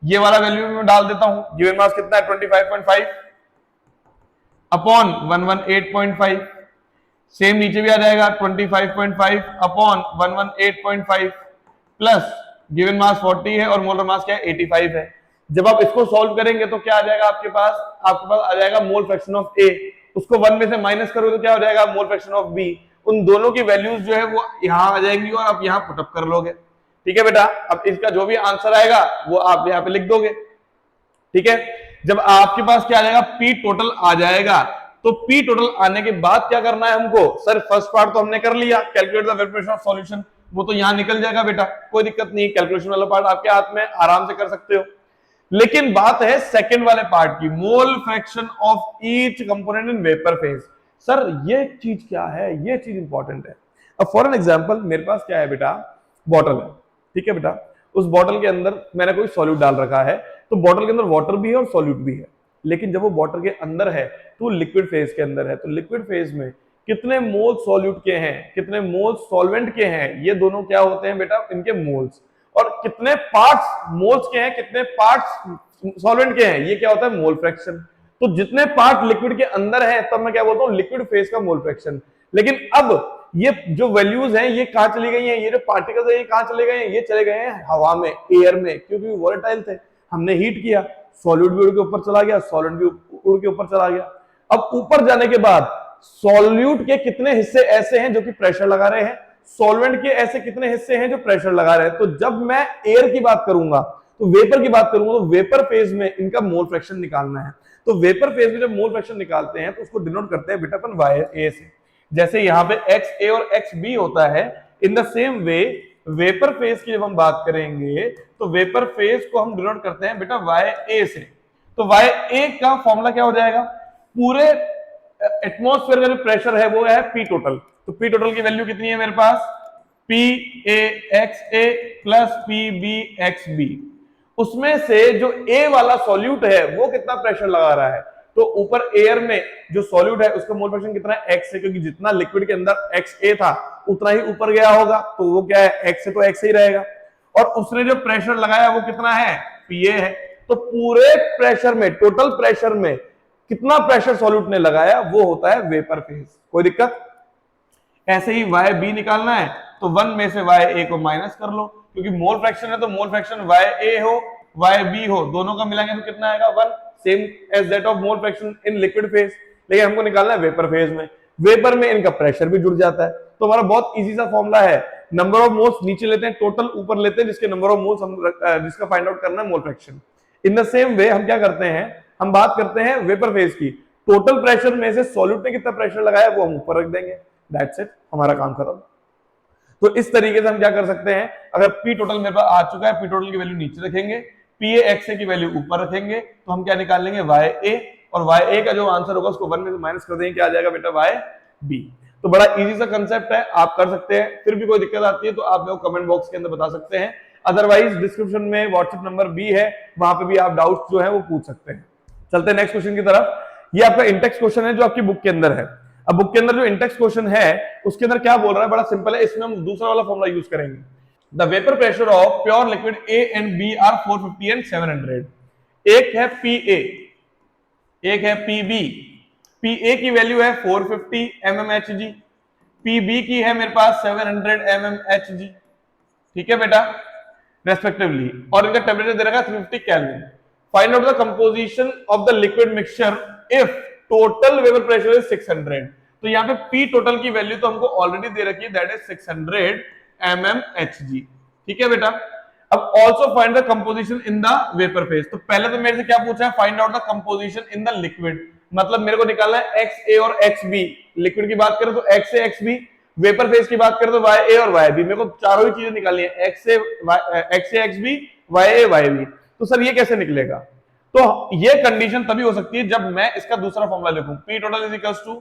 [SPEAKER 1] ये वाला वैल्यू मैं डाल देता हूं, गिवन मास कितना है 25.5 अपॉन 118.5, सेम नीचे भी आ जाएगा 25.5 अपॉन 118.5 प्लस गिवन मास 40 है और मोलर मास क्या है 85 है। जब आप इसको सॉल्व करेंगे तो क्या आ जाएगा आपके पास आ जाएगा मोल फ्रैक्शन ऑफ ए, उसको 1 में से माइनस करो तो क्या हो जाएगा मोल फ्रैक्शन ऑफ बी। उन दोनों की वैल्यूज जो है वो यहां आ जाएंगी और आप यहां पुटअप कर लोगे। ठीक है बेटा, अब इसका जो भी आंसर आएगा वो आप यहां पे लिख दोगे। ठीक है, जब आपके पास क्या आ जाएगा पी टोटल आ जाएगा, तो पी टोटल आने के बाद क्या करना है हमको, सर फर्स्ट पार्ट तो हमने कर लिया, calculate the variation of solution, वो तो यहां निकल जाएगा बेटा, कोई दिक्कत नहीं, कैलकुलेशन वाला पार्ट आपके हाथ में, आराम से कर सकते हो। लेकिन बात है सेकंड वाले पार्ट की, मोल fraction of each component in vapour phase. Sir ये चीज क्या है, ये चीज इंपॉर्टेंट है। अब फॉर एन एग्जांपल मेरे पास क्या है बेटा, बॉटल है। ठीक है बेटा, उस बॉटल के अंदर मैंने कोई सॉल्यूट डाल रखा है, तो बॉटल के अंदर वाटर भी है और सॉल्यूट भी है, लेकिन जब वो बॉटल के अंदर है तो लिक्विड फेज के अंदर है, तो लिक्विड फेज में कितने मोल सॉल्यूट के हैं, कितने मोल सॉल्वेंट के हैं, ये दोनों क्या होते हैं बेटा इनके मोल्स, और कितने पार्ट्स मोल्स के हैं, कितने पार्ट्स सॉल्वेंट के हैं, ये क्या होता है मोल फ्रैक्शन। तो जितने पार्ट लिक्विड के अंदर है तब मैं क्या बोलता हूं लिक्विड फेज का मोल फ्रैक्शन। लेकिन अब ये जो वैल्यूज हैं ये कहां चली गई हैं, ये जो पार्टिकल्स हैं ये कहां चले गए हैं, ये चले गए हैं हवा में, एयर में, क्योंकि वोलेटाइल थे, हमने हीट किया, सॉलिड भी उड़ के ऊपर चला गया, सॉलिड भी उड़ के ऊपर चला गया। अब ऊपर जाने के बाद सॉल्यूट के कितने हिस्से ऐसे हैं जो कि प्रेशर लगा रहे हैं, सॉल्वेंट के ऐसे कितने हिस्से हैं जो प्रेशर लगा रहे हैं। तो जब मैं एयर की बात करूंगा तो वेपर की बात करूंगा, तो वेपर फेज में इनका मोल फ्रैक्शन निकालना है। तो वेपर फेज में जब मोल फ्रैक्शन निकालते हैं तो उसको डिनोट करते हैं बेटा अपन वाई ए से, जैसे यहां पे एक्स ए और एक्स बी होता है। इन the same way vapour phase की जब हम बात करेंगे तो वेपर फेज को हम डिनोट करते हैं बेटा वाई ए से। तो वाई ए का फॉर्मूला क्या हो जाएगा, पूरे एटमॉस्फेयर का जो प्रेशर है वो है पी टोटल। तो पी टोटल की वैल्यू कितनी है मेरे पास, P A X A plus P B X B. उसमें से जो ए वाला सॉल्यूट है वो कितना प्रेशर लगा रहा है, तो ऊपर एयर में जो सॉल्यूट है उसका मोल फ्रैक्शन कितना है एक्स है, क्योंकि जितना लिक्विड के अंदर एक्स ए था उतना ही ऊपर गया होगा, तो वो क्या है एक्स है तो एक्स ही रहेगा। और उसने जो प्रेशर लगाया वो कितना है पीए है। तो पूरे प्रेशर में, टोटल प्रेशर में कितना प्रेशर सॉल्यूट ने लगाया वो होता है वेपर फेज। कोई दिक्कत, ऐसे ही वाई बी निकालना है तो 1 में से वाई ए को माइनस कर लो, क्योंकि मोल फ्रैक्शन है तो मोल फ्रैक्शन वाई ए हो वाई बी हो दोनों का मिलाएंगे तो कितना आएगा 1, same as that of mole fraction in liquid phase. लेकिन हमको निकालना है वेपर फेज में, वेपर में इनका प्रेशर भी जुड़ जाता है। तो हमारा बहुत इजी सा फॉर्मूला है, नंबर ऑफ मोल्स नीचे लेते हैं, टोटल ऊपर लेते हैं, जिसके नंबर ऑफ मोल्स जिसका फाइंड आउट करना है मोल फ्रैक्शन। इन द सेम वे हम क्या करते हैं, हम बात करते हैं वेपर फेज की, टोटल प्रेशर में से सॉल्यूट ने कितना प्रेशर लगाया वो हम ऊपर रख देंगे, दैट्स इट, हमारा काम खत्म। तो इस तरीके से हम क्या कर सकते हैं, अगर पी टोटल मेरे पास आ चुका है, पी टोटल की वैल्यू नीचे रखेंगे, पी ए एक्स ए की वैल्यू ऊपर रखेंगे, तो हम क्या निकाल लेंगे वाई ए, और वाई ए का जो आंसर होगा उसको 1 में से माइनस कर देंगे, क्या आ जाएगा बेटा वाई बी। तो बड़ा इजी सा कंसेप्ट है, आप कर सकते हैं। फिर भी कोई दिक्कत आती है तो आप मेरे को कमेंट बॉक्स के अंदर बता सकते हैं, अदरवाइज डिस्क्रिप्शन में व्हाट्सएप नंबर भी है, वहां पे भी आप डाउट्स जो है वो पूछ सकते हैं। चलते हैं नेक्स्ट क्वेश्चन की तरफ। ये आपका इंटेक्स क्वेश्चन है जो आपकी बुक के अंदर है। अब बुक के अंदर जो इंटेक्स क्वेश्चन है उसके अंदर क्या बोल रहा है, बड़ा सिंपल है, इसमें हम दूसरा वाला फॉर्मूला यूज करेंगे। The vapour pressure of pure liquid A and B are 450 and 700। एक है पी ए, एक है पी बी। पी ए की वैल्यू है 450 mmHg, पी बी की है मेरे पास 700 mmHg। ठीक है बेटा, रेस्पेक्टिवली, और इनका टेम्परेचर दे रखा है 350 kelvin. Find out the composition of the liquid mixture if total vapour pressure is 600। तो यहाँ पे पी टोटल की वैल्यू तो हमको ऑलरेडी दे रखी है, दैट इज 600 mmHg। ठीक है बेटा, अब also find the composition in the vapour phase. तो पहले तो मेरे से क्या पूछा है, find out the composition in the liquid, मतलब मेरे को निकालना है एक्स ए और एक्स बी। लिक्विड की बात करें तो एक्स ए एक्स बी, वेपर फेज की बात करें तो वाई ए और वाई बी, मेरे को चारों ही चीजें निकालनी है, एक्स ए एक्स बी, वाई ए वाई बी। तो सर ये कैसे निकलेगा? तो ये कंडीशन तभी हो सकती है जब मैं इसका दूसरा फॉर्मूला लिखूं, P total is equals to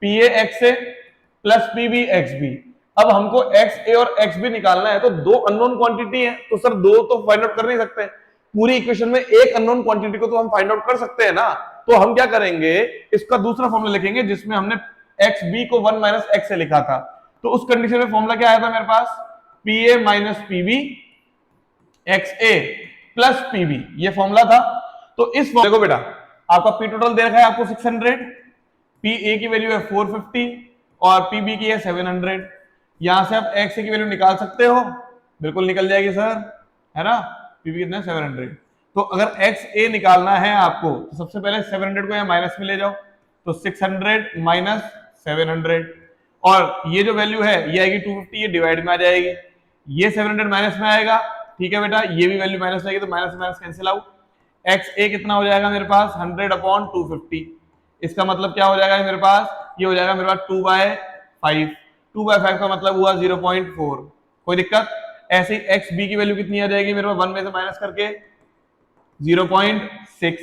[SPEAKER 1] P A X A plus P B X B. अब हमको एक्स ए और एक्स बी निकालना है, तो दो अननोन क्वांटिटी है, तो सर दो तो फाइंड आउट कर नहीं सकते, पूरी इक्वेशन में एक अननोन क्वांटिटी को तो हम फाइंड आउट कर सकते हैं ना। तो हम क्या करेंगे, इसका दूसरा फॉर्मूला लिखेंगे जिसमें हमने एक्स बी को 1 माइनस एक्स से लिखा था। तो उस कंडीशन में फॉर्मूला क्या आया था मेरे पास, P A minus P B X A plus P B, ये फॉर्मूला था। तो इस देखो बेटा, आपका पी टोटल दे रखा है आपको 600, पी ए की वैल्यू है 450 और पी बी की है 700। यहां से आप एक्स ए की वैल्यू निकाल सकते हो, बिल्कुल निकल जाएगी सर, है ना। पी बी कितना है 700। तो अगर एक्स ए निकालना है आपको तो सबसे पहले 700 को यहाँ माइनस में ले जाओ, तो 600 माइनस 700, और ये जो वैल्यू है ये आएगी 250, ये डिवाइड में आ जाएगी, ये 700 माइनस में आएगा, ठीक है बेटा, ये भी वैल्यू माइनस आएगी, तो minus minus cancel out. X A कितना हो जाएगा मेरे पास 100/250, इसका मतलब क्या हो जाएगा मेरे पास, ये हो जाएगा मेरे पास 2/5, 2/5 का मतलब हुआ 0.4, कोई दिक्कत। ऐसे ही एक्स बी की वैल्यू कितनी आ जाएगी मेरे पास 1 में से माइनस करके 0.6।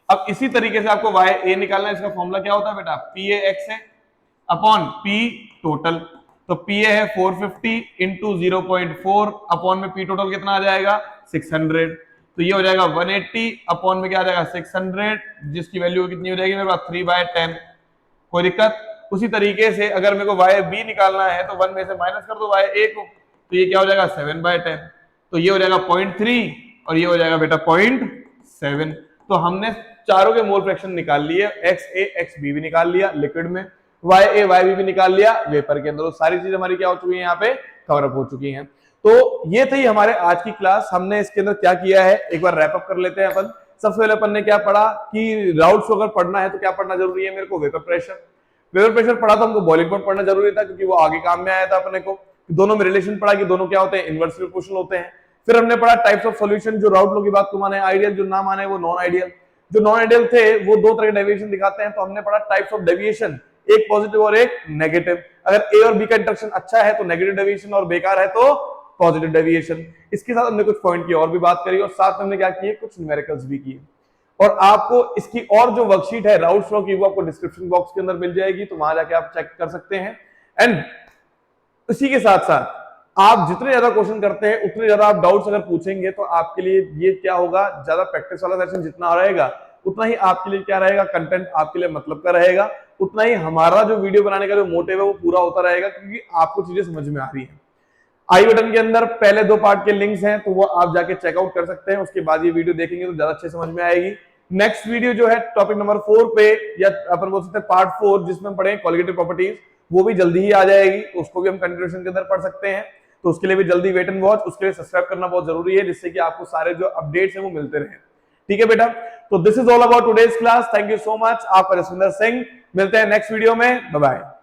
[SPEAKER 1] अब इसी तरीके से आपको वाई ए निकालना है, इसका फॉर्मूला क्या होता है बेटा, पी ए एक्स है अपॉन पी टोटल। तो पी ए है 450 इंटू 0.4 अपॉन में पी टोटल कितना आ जाएगा 600, तो ये हो जाएगा 180 अपॉन में क्या आ जाएगा 600, जिसकी वैल्यू कितनी हो जाएगी मेरे पास 3/10, कोई दिक्कत। उसी तरीके से अगर मेरे को वाई बी निकालना है तो 1 में से माइनस कर दो वाई ए को, तो ये क्या हो जाएगा 7/10, तो ये हो जाएगा 0.3 और ये हो जाएगा बेटा 0.7। तो हमने चारों के मोल फ्रैक्शन निकाल लिए, एक्स ए एक्स बी भी निकाल लिया लिक्विड में, वाई ए वाई बी भी निकाल लिया वेपर के अंदर। तो सारी चीज हमारी क्या हो चुकी है, यहाँ पे कवर अप हो चुकी हैं। तो ये थी हमारे आज की क्लास। हमने इसके अंदर क्या किया है एक बार रैप अप कर लेते हैं अपन। सबसे पहले अपन ने क्या पढ़ा कि राउट्स अगर पढ़ना है तो क्या पढ़ना जरूरी है मेरे को, वेपर प्रेशर। वेपर प्रेशर पढ़ा तो हमको बॉइलिंग पॉइंट पढ़ना जरूरी था क्योंकि वो आगे काम में आया था अपने को। दोनों में रिलेशन पढ़ा कि दोनों क्या होते हैं, इनवर्सली प्रोपोर्शनल होते हैं। फिर हमने पढ़ा टाइप्स ऑफ सॉल्यूशन, जो राउट लो की बात को माने, आइडियल जो ना माने वो नॉन आइडियल। जो नॉन आइडियल थे वो दो तरह के डेविएशन दिखाते हैं, तो हमने पढ़ा टाइप्स ऑफ डेविएशन, एक पॉजिटिव और एक नेगेटिव। अगर ए और बी का इंटरेक्शन अच्छा है तो नेगेटिव डेविएशन और बेकार है तो पॉजिटिव डेविएशन। इसके साथ हमने कुछ पॉइंट की और भी बात करी और साथ में हमने क्या किए, कुछ न्यूमेरिकल्स भी किए। और आपको इसकी और जो वर्कशीट है राउट्स लॉ की वो आपको डिस्क्रिप्शन बॉक्स के अंदर मिल जाएगी, तो वहां जाके आप चेक कर सकते हैं। एंड इसी के साथ साथ आप जितने ज्यादा क्वेश्चन करते हैं उतने ज्यादा आप डाउट्स अगर पूछेंगे तो आपके लिए ये क्या होगा, ज्यादा प्रैक्टिस वाला सेशन जितना रहेगा उतना ही आपके लिए क्या रहेगा, कंटेंट आपके लिए मतलब का रहेगा, उतना ही हमारा जो वीडियो बनाने का जो मोटिव है वो पूरा होता रहेगा, क्योंकि आपको चीजें समझ में आ रही है। आई बटन के अंदर पहले 2 पार्ट के लिंक्स हैं, तो वो आप जाके चेकआउट कर सकते हैं। उसके बाद ये वीडियो देखेंगे तो ज्यादा अच्छे समझ में आएगी। नेक्स्ट वीडियो जो है टॉपिक नंबर 4 पे, या अपन बोल सकते हैं पार्ट 4, जिसमें हम पढ़ेंगे कॉलिगेटिव प्रॉपर्टीज, वो भी जल्दी ही आ जाएगी। उसको भी हम कंटिन्यूएशन के अंदर पढ़ सकते हैं, तो उसके लिए भी जल्दी वेट एंड वॉच। उसके लिए सब्सक्राइब करना बहुत जरूरी है, जिससे कि आपको सारे जो अपडेट्स हैं वो मिलते रहे। ठीक है बेटा, तो this is all about today's class. Thank you so much. आपका जसविंदर सिंह, मिलते हैं नेक्स्ट वीडियो में, बाय बाय।